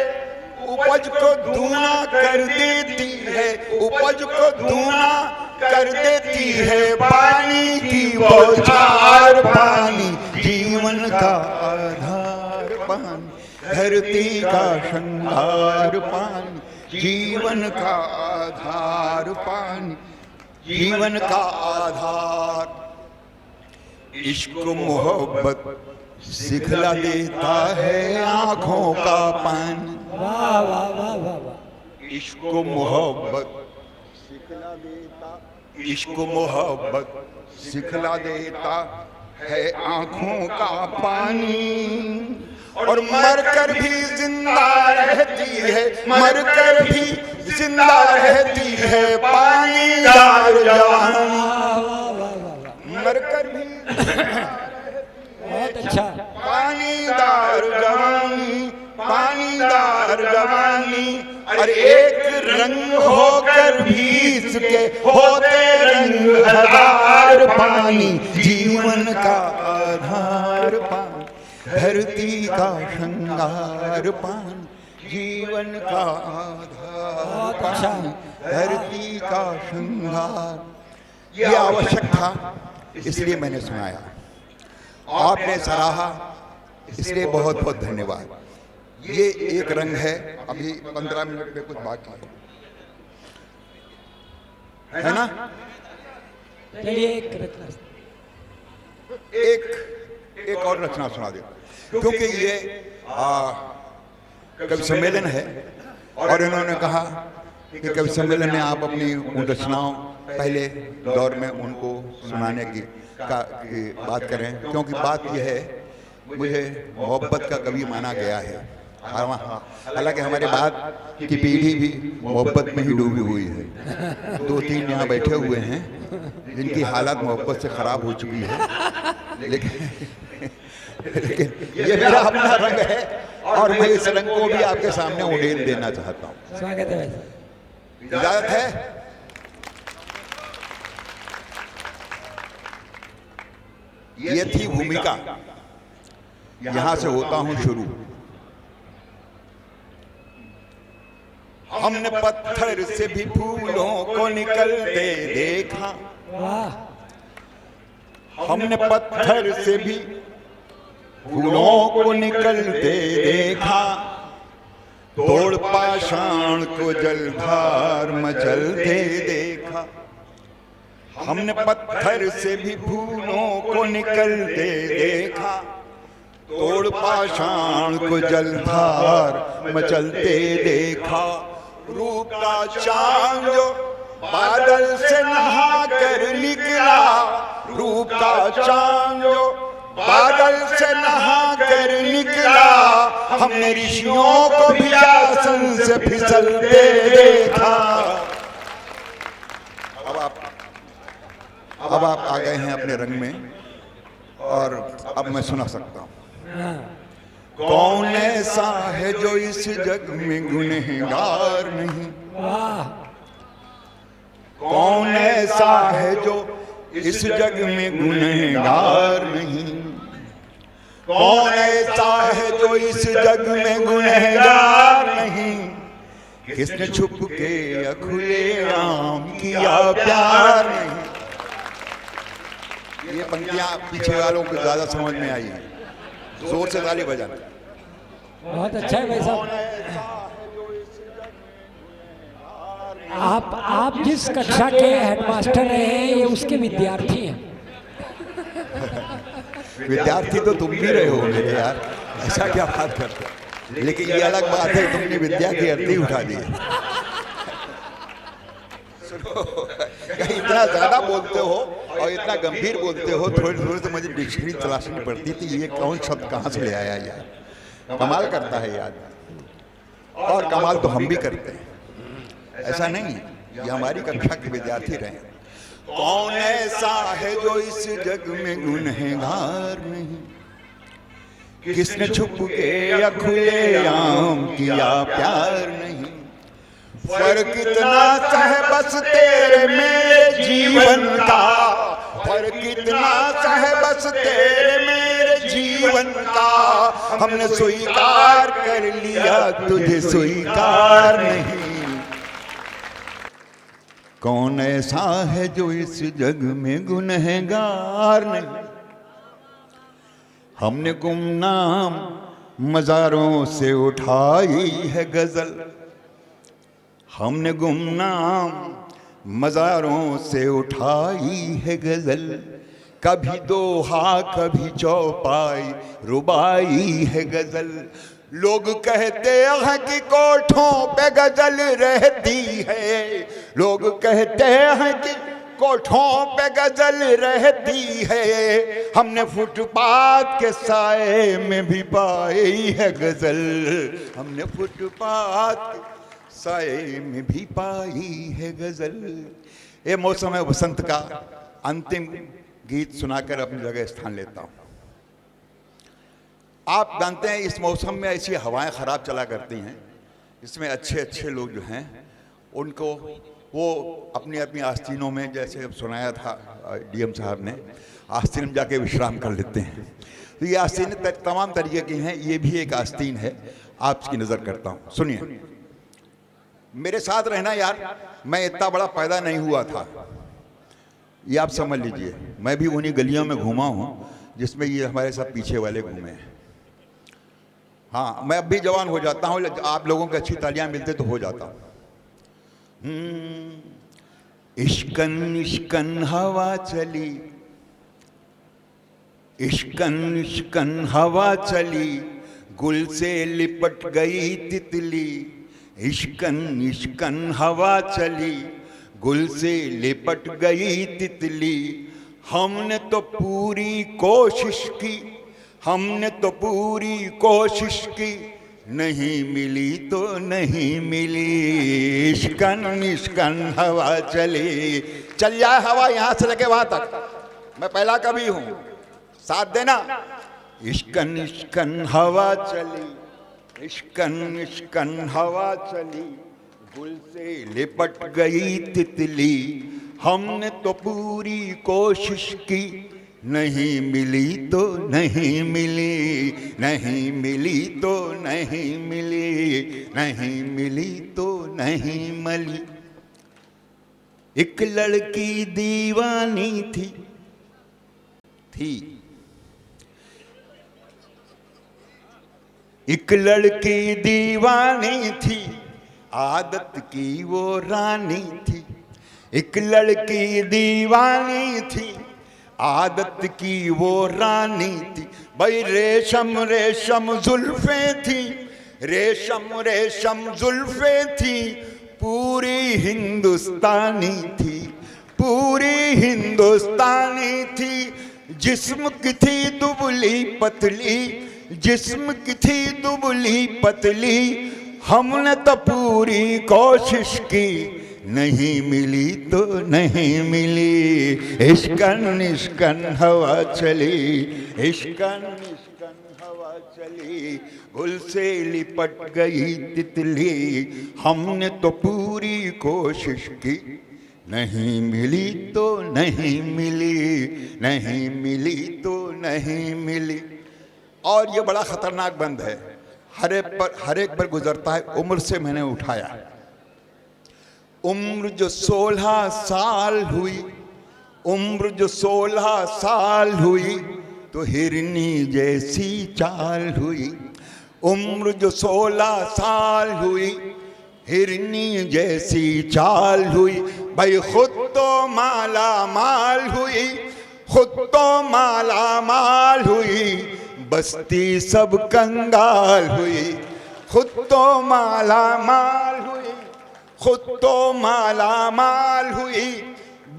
उपज को दूना कर देती है उपज को दूना कर देती है पानी की बौछार। पानी जीवन का आधार पानी धरती का श्रृंगार। पानी जीवन का आधार पानी जीवन का आधार। इश्क मोहब्बत सिखला देता है आंखों का पानी। वाह वाह वाह वाह वाह। इश्क मोहब्बत सिखला देता इश्क मोहब्बत सिखला देता है आंखों का पानी। और मरकर भी जिंदा रहती है मरकर भी जिंदा रहती है पानीदार जवानी। मरकर भी बहुत अच्छा। पानीदार जवानी पानीदार जवानी। और एक रंग होकर भी इसके होते रंग हजार। पानी जीवन का आधार पानी धरती का श्रृंगार। पानी जीवन का आधार पानी धरती का श्रृंगार। यह आवश्यक था इसलिए मैंने सुनाया। आपने सराहा इसलिए बहुत बहुत धन्यवाद। ये एक रंग है। अभी 15 मिनट में कुछ बाकी है ना। चलिए एक और रचना सुना दे क्योंकि ये कवि सम्मेलन है और इन्होंने कहा कि कवि सम्मेलन में आप अपनी उन रचनाओं पहले दौर में उनको सुनाने की बात करें क्योंकि बात यह है मुझे मोहब्बत का कवि माना गया है। हालांकि हमारे बाद की पीढ़ी भी मोहब्बत में ही डूबी हुई है। 2-3 यहाँ बैठे हुए हैं जिनकी हालत मोहब्बत से खराब हो चुकी है लेकिन ये मेरा अपना रंग है और मैं इस रंग को भी आपके सामने उड़ेल देना चाहता हूँ। स्वागत है। इजाजत है। ये थी भूमिका। यहां से होता हूं शुरू। हमने पत्थर से भी फूलों को निकलते देखा। हमने पत्थर से भी फूलों को निकलते देखा। तोड़ पाषाण को जलधार मचलते देखा। हमने पत्थर से भी फूलों को निकलते देखा। तोड़ पाषाण को जलधार मचलते देखा। रूप का चांद जो बादल से नहा कर निकला। रूप का चांद जो बादल से नहा कर निकला, हमने ऋषियों को भी आसन से फिसलते देखा। अब आप आ गए हैं अपने रंग में और अब मैं सुना सकता हूं। कौन ऐसा है जो इस जग में गुनहगार नहीं, वाह, कौन ऐसा है जो इस जग में गुनहगार नहीं, कौन ऐसा है जो इस जग में गुनहगार नहीं, किसने छुप के या खुलेआम किया प्यार नहीं। ये पंक्तियां पीछे वालों को ज्यादा समझ में आई है, जोर से ताली बजाना। बहुत अच्छा है भाई साहब। आप जिस कक्षा के हेडमास्टर रहे हैं ये उसके विद्यार्थी हैं। विद्यार्थी तो तुम भी रहे हो मेरे यार, ऐसा क्या बात करते हो? लेकिन ये अलग बात है, तुमने विद्या की अर्थी उठा दी है। सुनो, कहीं इतना ज्यादा बोलते हो और इतना गंभीर बोलते हो, थोड़ी थोड़ी तो मुझे डिक्शनरी तलाशनी पड़ती थी, ये कौन शब्द कहाँ से ले आया यार। कमाल करता है यार, और कमाल तो हम भी करते हैं, ऐसा नहीं। ये हमारी कक्षा के विद्यार्थी रहे। कौन ऐसा है जो इस जग में गुनहगार नहीं, किसने छुप के या खुलेआम किया प्यार नहीं, फर्क इतना सा है बस तेरे मेरे जीवन का, फर्क इतना सा है बस तेरे मेरे जीवन का, हमने स्वीकार कर लिया तुझे स्वीकार नहीं। कौन ऐसा है जो इस जग में गुनहगार नहीं, हमने गुमनाम मज़ारों से उठाई है गजल, हमने गुमनाम मज़ारों से उठाई है गजल, कभी दोहा कभी चौपाई रुबाई है गजल। लोग कहते हैं कि कोठों पे गजल रहती है, लोग कहते हैं कि कोठों पे गजल रहती है, हमने फुटपाथ के साए में भी पाई है गजल, हमने फुटपाथ के साए में भी पाई है गजल। ये मौसम है वसंत का अंतिम गीत सुनाकर अपनी जगह स्थान लेता हूँ। आप जानते हैं इस मौसम में ऐसी हवाएं ख़राब चला करती हैं, इसमें अच्छे अच्छे लोग जो हैं उनको वो अपनी अपनी आस्तीनों में, जैसे अब सुनाया था डीएम साहब ने, आस्तीन में जाके विश्राम कर लेते हैं। तो ये आस्तीनें तमाम तरीके की हैं, ये भी एक आस्तीन है, आपकी नज़र करता हूँ, सुनिए। मेरे साथ रहना यार, मैं इतना बड़ा पैदा नहीं हुआ था, ये आप समझ लीजिए। मैं भी उन्हीं गलियों में घूमा हूँ जिसमें ये हमारे सब पीछे वाले घूमे हैं। हाँ, मैं अब भी जवान हो जाता हूँ, आप लोगों की अच्छी तालियां मिलते तो हो जाता हूँ। इश्कन इश्कन हवा चली, इश्कन इश्कन हवा चली, गुल से लिपट गई तितली, इश्कन इश्कन हवा चली, गुल से लिपट गई तितली। हमने तो पूरी कोशिश की, हमने तो पूरी कोशिश की, नहीं मिली तो नहीं मिली, इश्कन इश्कन हवा चली। चल जाए हवा यहाँ से लेके वहां तक, मैं पहला कवि हूं, साथ देना। इश्कन इश्कन हवा चली, इश्कन इश्कन हवा चली, गुल से लिपट गई तितली। हमने तो पूरी कोशिश की, नहीं मिली तो नहीं मिली, नहीं मिली तो नहीं मिली, नहीं मिली तो नहीं मिली। एक लड़की दीवानी थी एक लड़की दीवानी थी, आदत की वो रानी थी। एक लड़की दीवानी थी, आदत की वो रानी थी। भाई रेशम रेशम जुल्फें थी, रेशम रेशम जुल्फें थी, पूरी हिंदुस्तानी थी, पूरी हिंदुस्तानी थी। जिस्म की थी दुबली पतली, जिस्म की थी दुबली पतली, हमने तो पूरी कोशिश की, नहीं मिली तो नहीं मिली। इश्कन इश्कन हवा चली, इश्कन इश्कन हवा चली, गुल से लिपट गई तितली, हमने तो पूरी कोशिश की, नहीं मिली तो नहीं मिली, नहीं मिली तो नहीं मिली। और ये बड़ा खतरनाक बंद है, हर एक पर गुजरता है। उम्र से मैंने उठाया, उम्र जो 16 साल हुई, उम्र जो 16 साल हुई, तो हिरनी जैसी चाल हुई। उम्र जो 16 साल हुई, हिरनी जैसी चाल हुई। भाई खुद तो माला माल हुई, खुद तो माला माल हुई, बस्ती सब कंगाल हुई। खुद तो माला माल हुई, खुद तो माला माल हुई,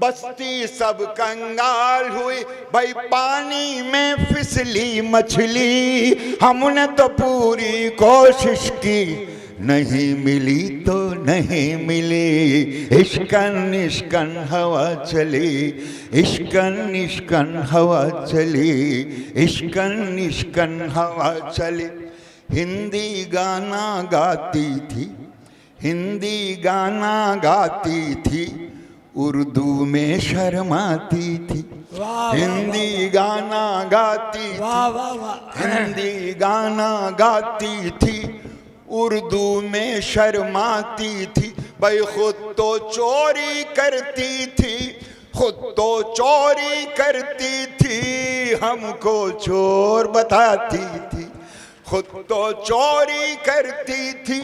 बस्ती सब कंगाल हुई। भाई पानी में फिसली मछली, हमने तो पूरी कोशिश की, नहीं मिली तो नहीं मिली। इश्कन इश्कन हवा चली, इश्कन इश्कन हवा चली, इश्कन इश्कन हवा चली। हिंदी गाना गाती थी, हिंदी गाना गाती थी, उर्दू में शर्माती थी। हिंदी गाना गाती थी, हिंदी गाना गाती थी, उर्दू में शर्माती थी। भाई खुद तो चोरी करती थी, खुद तो चोरी करती थी, हमको चोर बताती थी। खुद तो चोरी करती थी,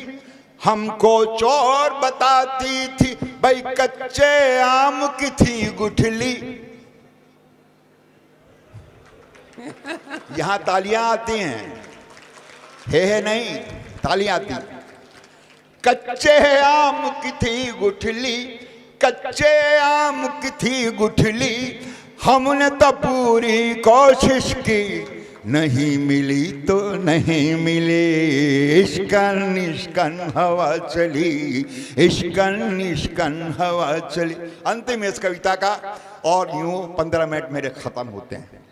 हमको चोर बताती थी। भाई कच्चे आम की थी गुठली, यहां तालियां आती हैं, है नहीं, तालियां आती। कच्चे आम की थी गुठली, कच्चे आम की थी गुठली, हमने तो पूरी कोशिश की, नहीं मिली तो नहीं मिली। इश्कन इश्कन हवा चली, इश्कन इश्कन हवा चली। अंतिम इस कविता का, और यूं 15 मिनट मेरे खत्म होते हैं।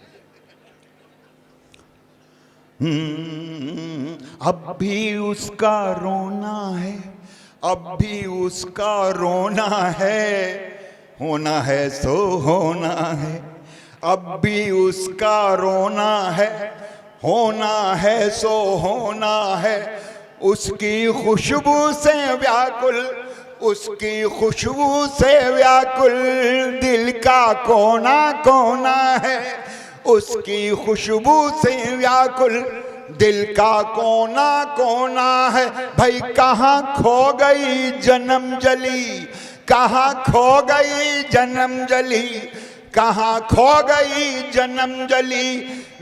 अब भी उसका रोना है, अब भी उसका रोना है, होना है सो होना है। अब भी उसका रोना है, होना है सो होना है। उसकी खुशबू से व्याकुल, उसकी खुशबू से व्याकुल, दिल का कोना कोना है। उसकी खुशबू से व्याकुल, दिल का कोना कोना है। भाई कहाँ खो गई जन्म जली, कहाँ खो गई जन्म जली, कहाँ खो गई जन्म जली,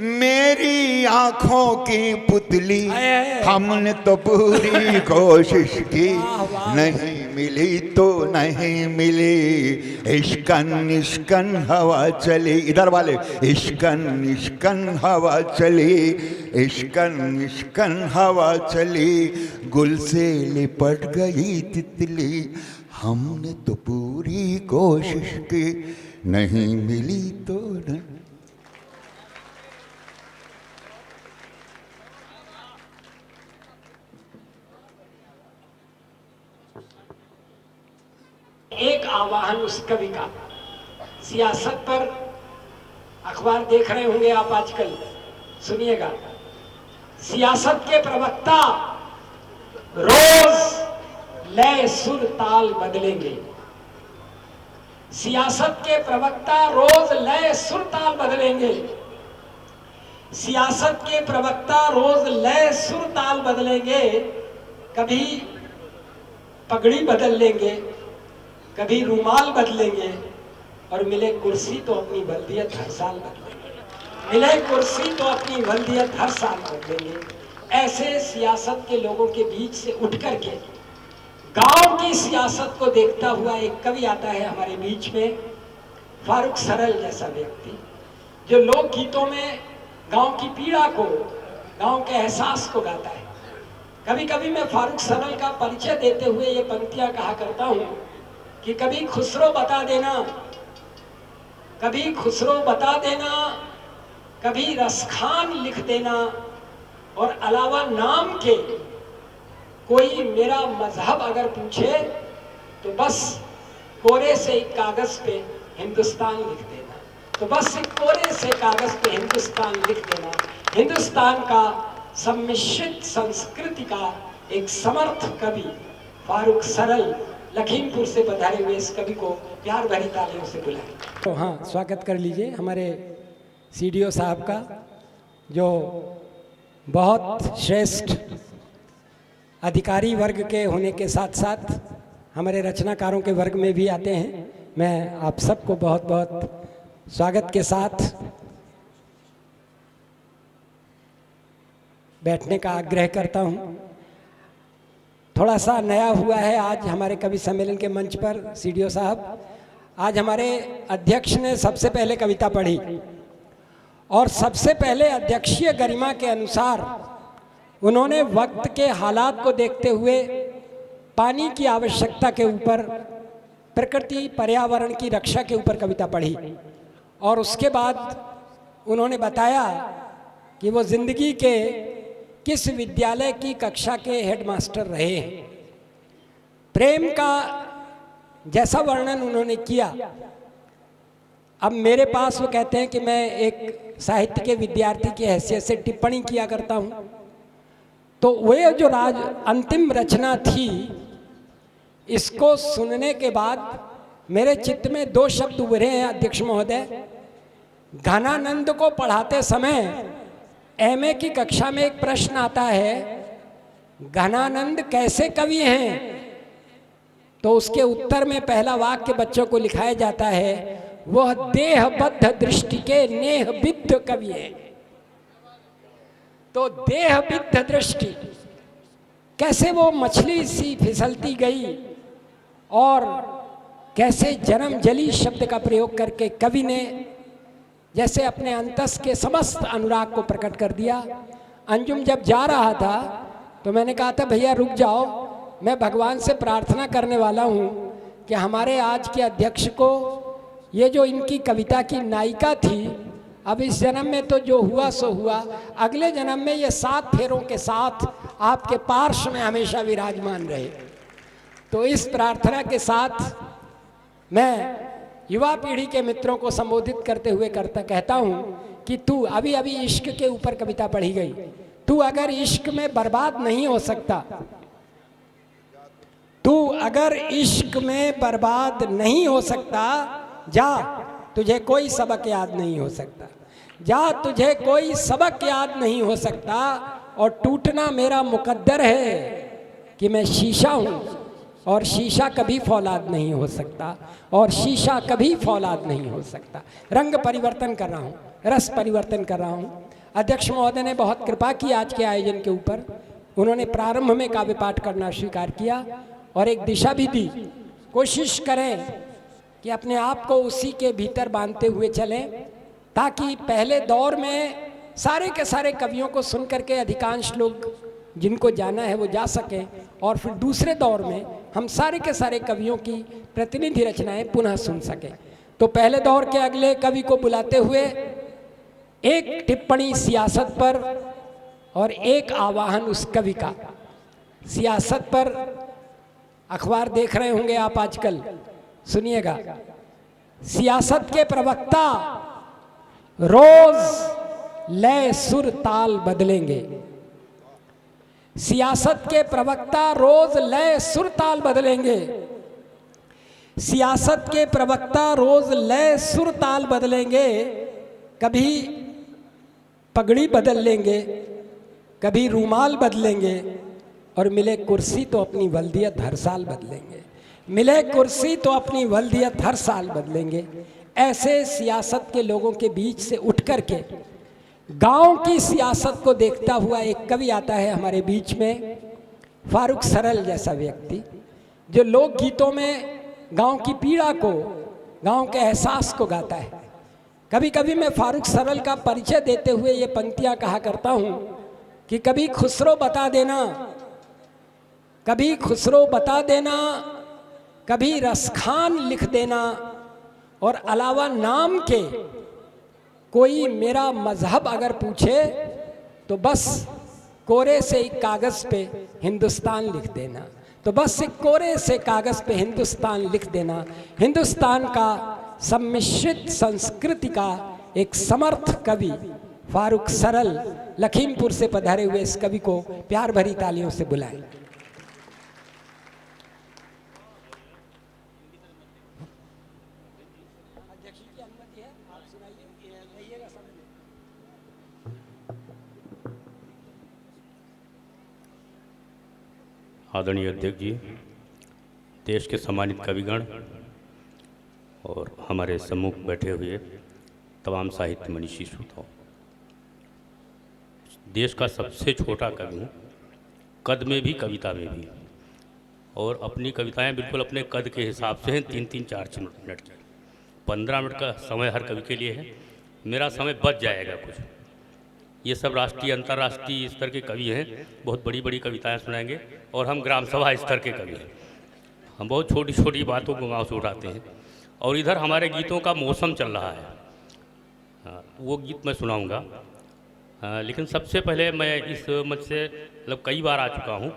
मेरी आंखों की पुतली। हमने तो पूरी कोशिश की, नहीं मिली तो नहीं मिली। इश्कन इश्कन हवा चली, इधर वाले, इश्कन इश्कन हवा चली, इश्कन इश्कन हवा चली, गुल से लिपट गई तितली। हमने तो पूरी कोशिश की, नहीं मिली तो नहीं। एक आवाहन उस कवि का, सियासत पर अखबार देख रहे होंगे आप आजकल, सुनिएगा। सियासत के प्रवक्ता रोज लय सुर ताल बदलेंगे, सियासत के प्रवक्ता रोज लय सुर ताल बदलेंगे, सियासत के प्रवक्ता रोज लय सुर ताल बदलेंगे। कभी पगड़ी बदल लेंगे, कभी रूमाल बदलेंगे, और मिले कुर्सी तो अपनी बल्दियत हर साल बदलेंगे, मिले कुर्सी तो अपनी बल्दियत हर साल बदलेंगे। ऐसे सियासत के लोगों के बीच से उठ करके गांव की सियासत को देखता हुआ एक कवि आता है हमारे बीच में, फारूक सरल जैसा व्यक्ति, जो लोकगीतों में गांव की पीड़ा को, गांव के एहसास को गाता है। कभी कभी मैं फारूक सरल का परिचय देते हुए ये पंक्तियां कहा करता हूं कि कभी खुसरो बता देना, कभी खुसरो बता देना, कभी रसखान लिख देना, और अलावा नाम के कोई मेरा मजहब अगर पूछे तो बस कोरे से एक कागज पे हिंदुस्तान लिख देना, तो बस एक कोरे से कागज पे हिंदुस्तान लिख देना। हिंदुस्तान का सम्मिश्रित संस्कृति का एक समर्थ कवि फारूक सरल लखीमपुर से पधारे हुए इस कवि को प्यार भरी तालियों से बुलाएं। तो हाँ, स्वागत कर लीजिए हमारे सीडीओ साहब का, जो बहुत श्रेष्ठ अधिकारी वर्ग के होने के साथ साथ हमारे रचनाकारों के वर्ग में भी आते हैं। मैं आप सबको बहुत बहुत स्वागत के साथ बैठने का आग्रह करता हूं। थोड़ा सा नया हुआ है आज हमारे कवि सम्मेलन के मंच पर सीडीओ साहब। आज हमारे अध्यक्ष ने सबसे पहले कविता पढ़ी और सबसे पहले अध्यक्षीय गरिमा के अनुसार उन्होंने वक्त के हालात को देखते हुए पानी की आवश्यकता के ऊपर, प्रकृति पर्यावरण की रक्षा के ऊपर कविता पढ़ी, और उसके बाद उन्होंने बताया कि वो जिंदगी के किस विद्यालय की कक्षा के हेडमास्टर रहे हैं। प्रेम का जैसा वर्णन उन्होंने किया, अब मेरे पास वो कहते हैं कि मैं एक साहित्य के विद्यार्थी की हैसियत से टिप्पणी किया करता हूँ, तो वह जो अंतिम रचना थी, इसको सुनने के बाद मेरे चित्त में दो शब्द उभरे हैं अध्यक्ष महोदय। घनानंद को पढ़ाते समय एमए की कक्षा में एक प्रश्न आता है, घनानंद कैसे कवि हैं? तो उसके उत्तर में पहला वाक्य बच्चों को लिखाया जाता है, वह देहबद्ध दृष्टि के नेहबिद्ध कवि हैं। तो देहबिद्ध दृष्टि, कैसे वो मछली सी फिसलती गई और कैसे जन्म जली शब्द का प्रयोग करके कवि ने जैसे अपने अंतस के समस्त अनुराग को प्रकट कर दिया। अंजुम जब जा रहा था तो मैंने कहा था, भैया रुक जाओ, मैं भगवान से प्रार्थना करने वाला हूँ कि हमारे आज के अध्यक्ष को ये जो इनकी कविता की नायिका थी, अब इस जन्म में तो जो हुआ सो हुआ, अगले जन्म में ये 7 फेरों के साथ आपके पार्श्व में हमेशा विराजमान रहे। तो इस प्रार्थना के साथ मैं युवा पीढ़ी के मित्रों को संबोधित करते हुए कहता हूँ कि तू अभी अभी इश्क के ऊपर कविता पढ़ी गई, तू अगर इश्क में बर्बाद नहीं हो सकता, तू अगर इश्क में बर्बाद नहीं हो सकता, जा, तुझे कोई सबक याद नहीं हो सकता, जा, तुझे कोई सबक याद नहीं हो सकता, और टूटना मेरा मुकद्दर है कि मैं शीशा हूँ और शीशा कभी फौलाद नहीं हो सकता, और शीशा कभी फौलाद नहीं हो सकता। रंग परिवर्तन कर रहा हूँ, रस परिवर्तन कर रहा हूँ। अध्यक्ष महोदय ने बहुत कृपा की आज के आयोजन के ऊपर। उन्होंने प्रारंभ में काव्य पाठ करना स्वीकार किया और एक दिशा भी दी। कोशिश करें कि अपने आप को उसी के भीतर बांधते हुए चलें, ताकि पहले दौर में सारे के सारे कवियों को सुन करके अधिकांश लोग जिनको जाना है वो जा सकें, और फिर दूसरे दौर में हम सारे के सारे कवियों की प्रतिनिधि रचनाएं पुनः सुन सकें। तो पहले दौर के अगले कवि को बुलाते हुए एक टिप्पणी सियासत पर और एक आवाहन उस कवि का। सियासत पर अखबार देख रहे होंगे आप आजकल, सुनिएगा। सियासत के प्रवक्ता रोज लय सुर ताल बदलेंगे, सियासत के प्रवक्ता रोज लय सुर ताल बदलेंगे, सियासत के प्रवक्ता रोज लय सुर ताल बदलेंगे, कभी पगड़ी बदल लेंगे, कभी रूमाल बदलेंगे, और मिले कुर्सी तो अपनी वल्दियत हर साल बदलेंगे, मिले कुर्सी तो अपनी वल्दियत हर साल बदलेंगे। ऐसे सियासत के लोगों के बीच से उठ कर के गांव की सियासत को देखता हुआ एक कवि आता है हमारे बीच में, फारूक सरल जैसा व्यक्ति, जो लोकगीतों में गांव की पीड़ा को, गांव के एहसास को गाता है। कभी कभी मैं फारूक सरल का परिचय देते हुए ये पंक्तियां कहा करता हूं कि कभी खुसरो बता देना, कभी खुसरो बता देना, कभी रसखान लिख देना, और अलावा नाम के कोई मेरा मजहब अगर पूछे तो बस कोरे से एक कागज़ पे हिंदुस्तान लिख देना। तो बस एक कोरे से कागज़ पे हिंदुस्तान लिख देना। हिंदुस्तान का सम्मिश्रित संस्कृति का एक समर्थ कवि फारूक सरल लखीमपुर से पधारे हुए इस कवि को प्यार भरी तालियों से बुलाएं। आदरणीय अध्यक्ष जी, देश के सम्मानित कविगण और हमारे सम्मुख बैठे हुए तमाम साहित्य मनीषी श्रोताओं, देश का सबसे छोटा कवि हूँ, कद में भी कविता में भी, और अपनी कविताएं बिल्कुल अपने कद के हिसाब से हैं, 3-3, 4-4 मिनट की। 15 मिनट का समय हर कवि के लिए है, मेरा समय बच जाएगा कुछ। ये सब राष्ट्रीय अंतर्राष्ट्रीय स्तर के कवि हैं, बहुत बड़ी बड़ी कविताएं सुनाएंगे, और हम ग्राम सभा स्तर के कवि हैं। हम बहुत छोटी छोटी बातों को गाँव से उठाते हैं, और इधर हमारे गीतों का मौसम चल रहा है। वो गीत मैं सुनाऊंगा, लेकिन सबसे पहले मैं इस मंच से मतलब कई बार आ चुका हूँ,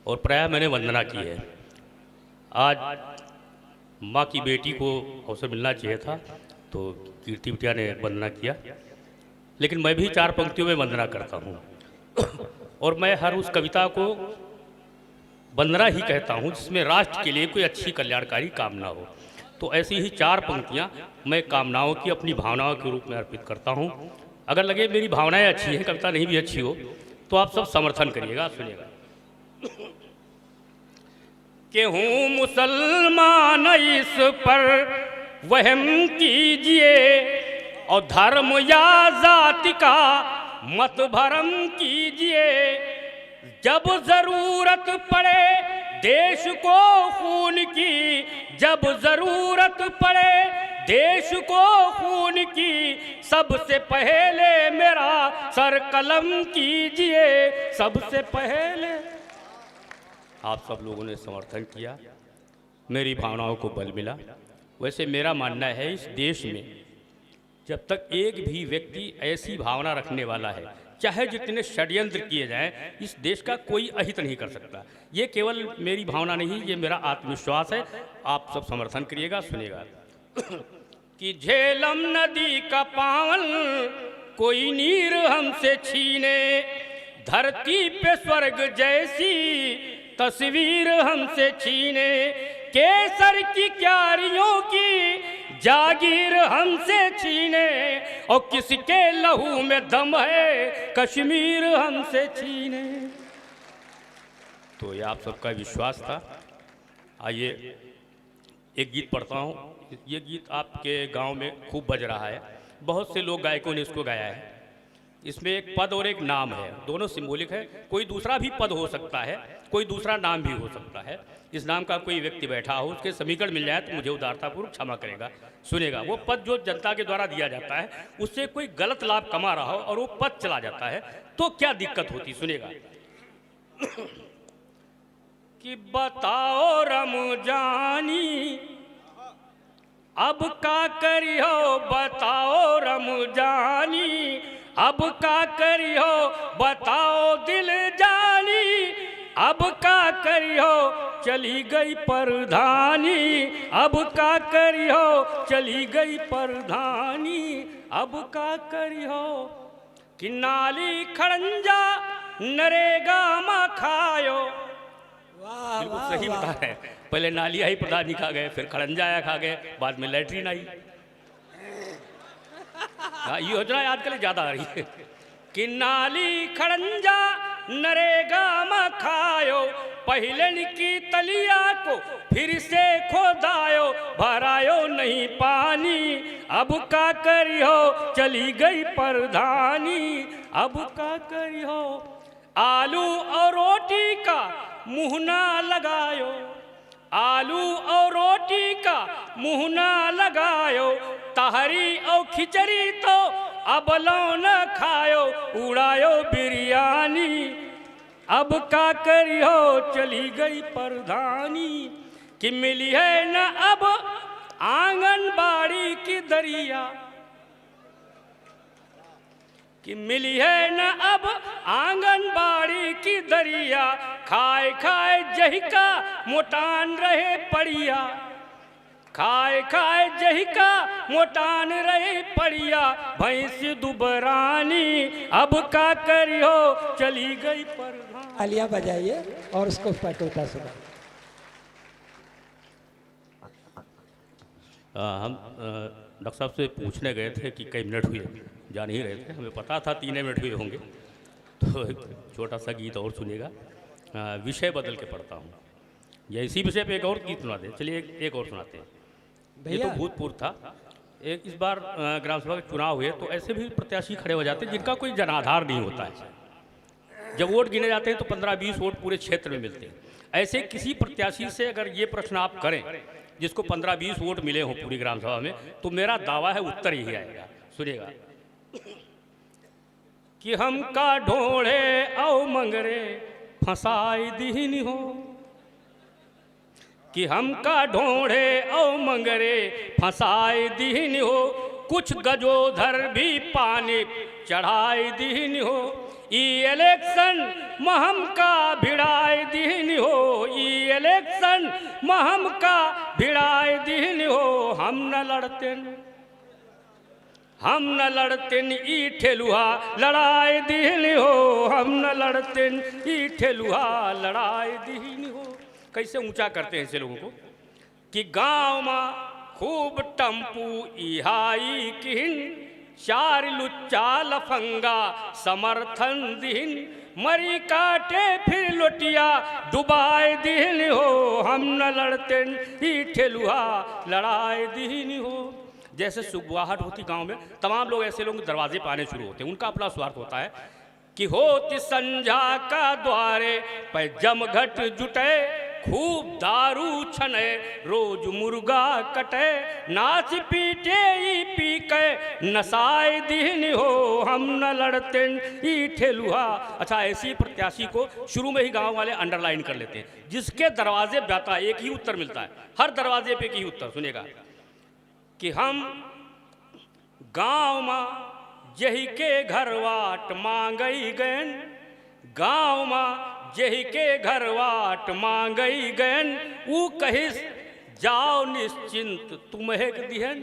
और प्रायः मैंने वंदना की है। आज माँ की बेटी को अवसर मिलना चाहिए था, तो कीर्ति बिटिया ने वंदना किया, लेकिन मैं भी 4 पंक्तियों में वंदना करता हूँ। और मैं हर उस कविता को वंदना ही कहता हूँ जिसमें राष्ट्र के लिए कोई अच्छी कल्याणकारी कामना हो। तो ऐसी ही 4 पंक्तियाँ मैं कामनाओं की अपनी भावनाओं के रूप में अर्पित करता हूँ। अगर लगे मेरी भावनाएं अच्छी हैं, कविता नहीं भी अच्छी हो, तो आप सब समर्थन करिएगा, सुनिएगा। कि हूँ मुसलमान इस पर वहम कीजिए, और धर्म या जाति का मत भरम कीजिए। जब जरूरत पड़े देश को खून की, जब जरूरत पड़े देश को खून की, सबसे पहले मेरा सर कलम कीजिए, सबसे पहले। आप सब लोगों ने समर्थन किया, मेरी भावनाओं को बल मिला। वैसे मेरा मानना है इस देश में जब तक एक भी व्यक्ति ऐसी भावना रखने वाला है, चाहे जितने षड्यंत्र किए जाएं, इस देश का कोई अहित नहीं कर सकता। ये केवल मेरी भावना नहीं, ये मेरा आत्मविश्वास है। आप सब समर्थन करिएगा, सुनिएगा। कि झेलम नदी का पावन कोई नीर हमसे छीने, धरती पे स्वर्ग जैसी तस्वीर हमसे छीने, केसर की क्यारियों की जागीर हमसे छीने, और किसके लहू में दम है कश्मीर हमसे छीने। तो ये आप सबका विश्वास था। आइए एक गीत पढ़ता हूँ। ये गीत आपके गांव में खूब बज रहा है, बहुत से लोग गायकों ने इसको गाया है। इसमें एक पद और एक नाम है, दोनों सिंबॉलिक है। कोई दूसरा भी पद हो सकता है, कोई दूसरा नाम भी हो सकता है। इस नाम का कोई व्यक्ति बैठा हो, उसके समीकरण मिल जाए तो मुझे उदारतापूर्वक क्षमा करेगा। सुनेगा, वो पद जो जनता के द्वारा दिया जाता है, उससे कोई गलत लाभ कमा रहा हो और वो पद चला जाता है, तो क्या दिक्कत होती। सुनेगा। कि बताओ रमजानी अब का करियो, बताओ रमजानी अब का करियो, बताओ दिल जानी अब का करियो, चली गई परधानी अब का करियो, चली गई परधानी अब का करियो। कि नाली खड़ंजा नरेगा मा खायो। बिल्कुल सही बता रहे हैं। पहले नाली आई, प्रधान जी खा गए, फिर खड़ंजा आया खा गए, बाद में लैट्रीन आई। ये योजना आजकल ज्यादा आ रही है। कि नाली खड़ंजा नरेगा में खायो, पहले की तलिया को फिर से खोदायो, भरायो नहीं पानी अब का करियो, चली गई परधानी अब का करियो। आलू और रोटी का मुँह ना लगायो, आलू और रोटी का मुँह ना लगायो, ताहरी और खिचड़ी तो अब लो न खायो, उड़ायो बिरयानी, अब का करियो चली गई परधानी, कि मिली है न अब आंगनबाड़ी की दरिया, कि मिली है न अब आंगनबाड़ी की दरिया, खाए खाए जही का मोटान रहे पड़िया, खाए खाए जही का मोटान रहे पड़िया, भैंस दुबरानी अब का करियो चली गई परधानी। तालियां बजाइए और उसको पटोता सुना। हम डॉक्टर साहब से पूछने गए थे कि कई मिनट हुए, जान ही रहे थे, हमें पता था 3 मिनट हुए होंगे, तो एक छोटा सा गीत और सुनिएगा। विषय बदल के पढ़ता हूँ, या इसी विषय पे एक और गीत सुना दें। चलिए एक और सुनाते हैं। ये तो भूतपूर्व था। एक इस बार ग्राम सभा के चुनाव हुए तो ऐसे भी प्रत्याशी खड़े हो जाते हैं जिनका कोई जनाधार नहीं होता है। जब वोट गिने जाते हैं तो 15-20 वोट पूरे क्षेत्र में मिलते हैं। ऐसे किसी प्रत्याशी से अगर ये प्रश्न आप करें जिसको 15-20 वोट मिले हों पूरी ग्राम सभा में, तो मेरा दावा है उत्तर यही आएगा। सुनिएगा। कि हम का ढोड़े औ मंगरे फंसाई दीनी हो, कि हम का ढोड़े औ मंगरे फंसाई दीनी हो, कुछ गजोधर भी पानी चढ़ाई दीनी हो, ई इलेक्शन महम का भिड़ाई दीनी हो, ई इलेक्शन महम का भिड़ाई दीनी हो, हम न लड़ते ई ठेलुहा लड़ाई दीनी हो, हम न लड़ते ई ठेलुहा लड़ाई दीनी हो। कैसे ऊंचा करते हैं ऐसे लोगों को कि गांव में खूब टम्पू इहाई किन, 4 लुच्चा लफंगा समर्थन दिन, मरी काटे फिर लोटिया डुबाए दीनी हो, हम न लड़ते ई ठेलुहा लड़ाई दीनी हो। जैसे सुगबुगाहट होती गांव में, तमाम लोग ऐसे लोग दरवाजे पे आने शुरू होते हैं। उनका अपना स्वार्थ होता है कि होती संझा का द्वारे पे जमघट जुटे, खूब दारू छने रोज मुर्गा कटे, नाच पीटे ई पी के नसाए दीनी हो, हम न लड़ते ई ठेलुहा। अच्छा, ऐसी प्रत्याशी को शुरू में ही गांव वाले अंडरलाइन कर लेते हैं। जिसके दरवाजे पे आता है एक ही उत्तर मिलता है, हर दरवाजे पे एक ही उत्तर। सुनेगा कि हम गांव में जही के घर वाट मांगई गयन, गांव में जही के घर वाट मांगई गयन, ऊ कहिस जाओ निश्चिंत तुम्हें दिहन।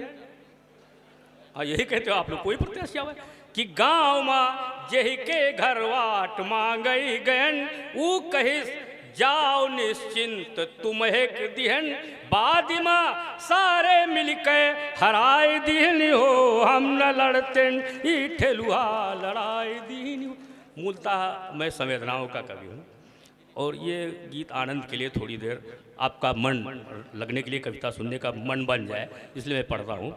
यही कहते हो आप लोग, कोई प्रत्याशी आवे कि गांव में जही के घर वाट मांगई गयन, ऊ कहिस जाओ निश्चिंत तुम्हें दिहन, बाद में सारे मिलके हराए दीनी हो, हम न लड़ते ई ठेलुहा लड़ाई दीनी हो। मूलतः मैं संवेदनाओं का कवि हूँ और ये गीत आनंद के लिए थोड़ी देर आपका मन लगने के लिए, कविता सुनने का मन बन जाए, इसलिए मैं पढ़ता हूँ।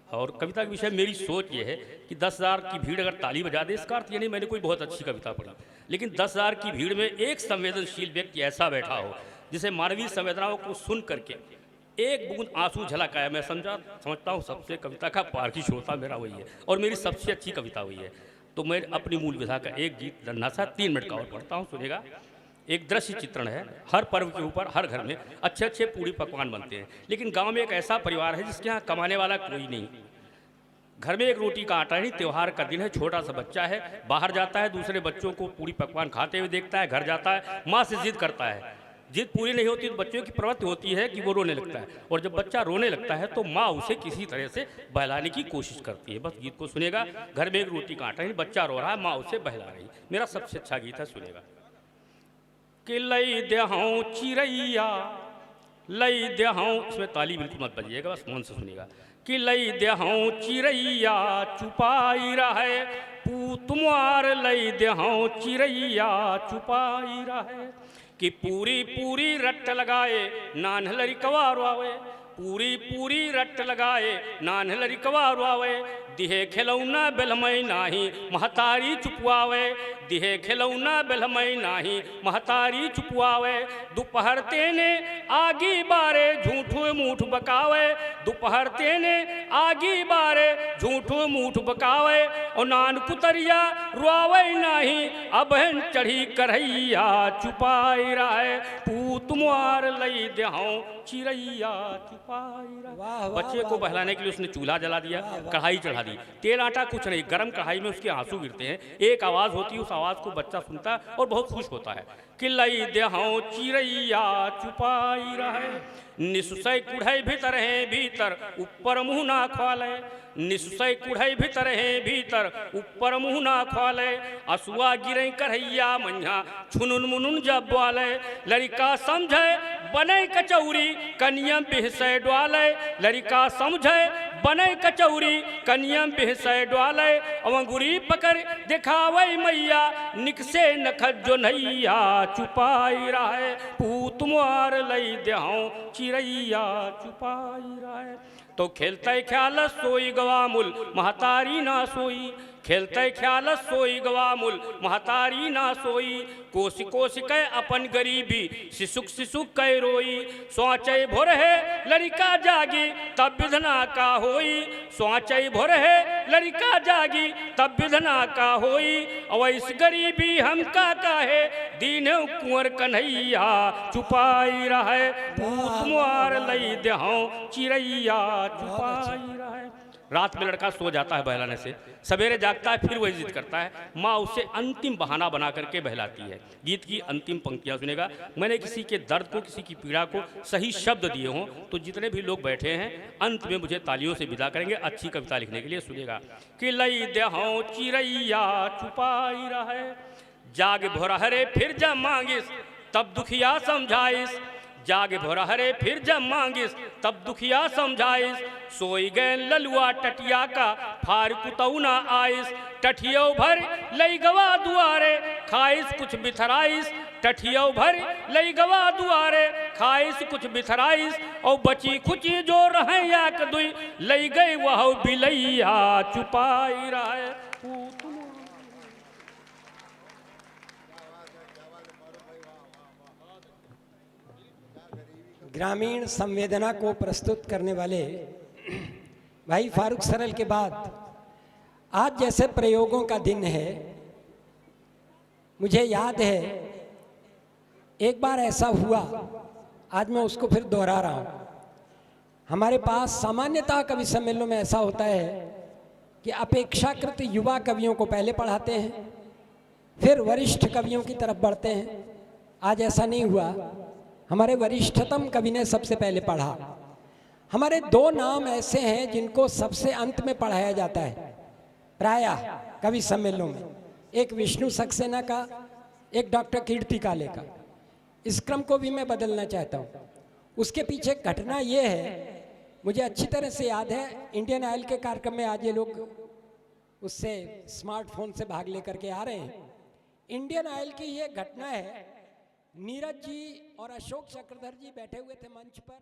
और कविता के विषय मेरी सोच ये है कि 10,000 की भीड़ अगर ताली बजा दे, इसका अर्थ ये नहीं मैंने कोई बहुत अच्छी कविता पढ़ी, लेकिन 10,000 की भीड़ में एक संवेदनशील व्यक्ति ऐसा बैठा हो जिसे मानवीय संवेदनाओं को सुन करके एक बूंद आंसू झलक आया। मैं समझता हूँ सबसे कविता का पारखी श्रोता मेरा वही है और मेरी सबसे अच्छी कविता वही है। तो मैं अपनी मूल विधा का एक गीत नन्हा सा 3 मिनट का और पढ़ता हूँ, सुनेगा। एक दृश्य चित्रण है। हर पर्व के ऊपर हर घर में अच्छे अच्छे पूड़ी पकवान बनते हैं, लेकिन गांव में एक ऐसा परिवार है जिसके यहाँ कमाने वाला कोई नहीं। घर में एक रोटी का आटा नहीं, त्यौहार का दिन है, छोटा सा बच्चा है, बाहर जाता है, दूसरे बच्चों को पूड़ी पकवान खाते हुए देखता है, घर जाता है, माँ से जिद करता है। जिद पूरी नहीं होती तो बच्चों की प्रवृत्ति होती है कि वो रोने लगता है, और जब बच्चा रोने लगता है तो माँ उसे किसी तरह से बहलाने की कोशिश करती है। बस गीत को सुनेगा। घर में एक रोटी का आटा नहीं, बच्चा रो रहा है, माँ उसे बहला रही। मेरा सबसे अच्छा गीत है, सुनेगा। कि लई देहूँ चिड़ैया लई देहूँ, इसमें ताली बिल्कुल मत बजिएगा, बस मन से सुनिएगा। कि लई देहूँ चिड़ैया चुपाई रहे, तुम्हार लई देहूँ चिड़ैया चुपाई रहे। कि पूरी पूरी रट लगाए नानहलरी कवारवावे, पूरी पूरी रट लगाए नानहलरी कवारवावे। दिहे खिलौना बेलमई नाही महतारी चुपवावे, दिहे खिलौना बेलमई नाही महतारी चुपवावे। दोपहर तेने आगी बारे झूठ मूठ बकावे, दोपहर तेने आगी बारे झूठ मूठ बकावे और नान कुतरिया रुआवे नहीं अबहन चढ़ी करैया छुपाई रहे पूत मुआर लई देहां चिरैया छुपाई रहे। बच्चे को बहलाने के लिए उसने चूल्हा जला दिया, कढ़ाई चढ़ा दी, तेल आटा कुछ नहीं, गर्म कढ़ाई में उसके आंसू गिरते हैं, एक आवाज़ होती है, उस आवाज़ को बच्चा सुनता है और बहुत खुश होता है कि लई देहां चिरैया छुपाई रहे। निसुसै कुढ़ै भीतर है भीतर ऊपर मुँह ना खोले, निसुसै कुढ़ै भीतर है भीतर ऊपर मुँह ना खोले, असुआ गिरे करैया मैया छुनुन मुनुन जब बोले, लड़का समझे बने कचौरी कनियम बिहसै डोले, लड़का समझे बने कचौरी कनियम बिहसै डोले, अंगूरी पकड़ दिखावे मैया निकसे नखत जो नैया छुपाई रहे पूत मुआर लई देहां चिरैया छुपाई रहे। तो खेलते ख्याल सोई गवामुल महतारी ना सोई, खेलते ख्याल सोई गवामुल महतारी ना सोई, कोसि कोसि कै अपन गरीबी शिशुक शिशुक कै रोई, सोचै भोर है लड़का जागी तब विधना का होई, सोचै भोर है लड़का जागी तब विधना का होई, अवैस गरीबी हम का काहे दीन कुंवर कन्हैया छुपाई रहे पूत मुआर लई देहां चिरैया छुपाई रहे। रात में लड़का सो जाता है बहलाने से, सवेरे जागता है फिर वही जिद करता है, माँ उसे अंतिम बहाना बना करके बहलाती है। गीत की अंतिम पंक्तियाँ सुनेगा। मैंने किसी के दर्द को, किसी की पीड़ा को सही शब्द दिए हों तो जितने भी लोग बैठे हैं अंत में मुझे तालियों से विदा करेंगे अच्छी कविता लिखने के लिए। सुनेगा कि लई देहां चिरैया छुपाई रहे, जाग भोरहरे फिर जब मांगिस तब दुखिया समझाइस, जाग भोरहरे फिर जब मांगिस तब दुखिया समझाइस, सोई गए ललुआ टटिया का फार कुतौ ना आइस, टठियो भर लई गवा दुआरे खाइस कुछ बिथराइस, टठियो भर लई गवा दुआरे खाइस कुछ बिथराइस, और बची खुची जो रहे याक दुई लई गई वह बिलैया छुपाई रहे। ग्रामीण संवेदना को प्रस्तुत करने वाले भाई फारूक सरल के बाद आज जैसे प्रयोगों का दिन है, मुझे याद है एक बार ऐसा हुआ, आज मैं उसको फिर दोहरा रहा हूँ। हमारे पास सामान्यतः कवि सम्मेलनों में ऐसा होता है कि अपेक्षाकृत युवा कवियों को पहले पढ़ाते हैं, फिर वरिष्ठ कवियों की तरफ बढ़ते हैं। आज ऐसा नहीं हुआ, हमारे वरिष्ठतम कवि ने सबसे पहले पढ़ा। हमारे दो नाम ऐसे हैं जिनको सबसे अंत में पढ़ाया जाता है प्रायः कवि सम्मेलनों में, एक विष्णु सक्सेना का, एक डॉक्टर कीर्ति काले का। इस क्रम को भी मैं बदलना चाहता हूँ। उसके पीछे घटना ये है, मुझे अच्छी तरह से याद है, इंडियन ऑयल के कार्यक्रम में आज ये लोग उससे स्मार्टफोन से भाग लेकर के आ रहे हैं। इंडियन ऑयल की ये घटना है, नीरज जी और अशोक चक्रधर जी बैठे हुए थे मंच पर।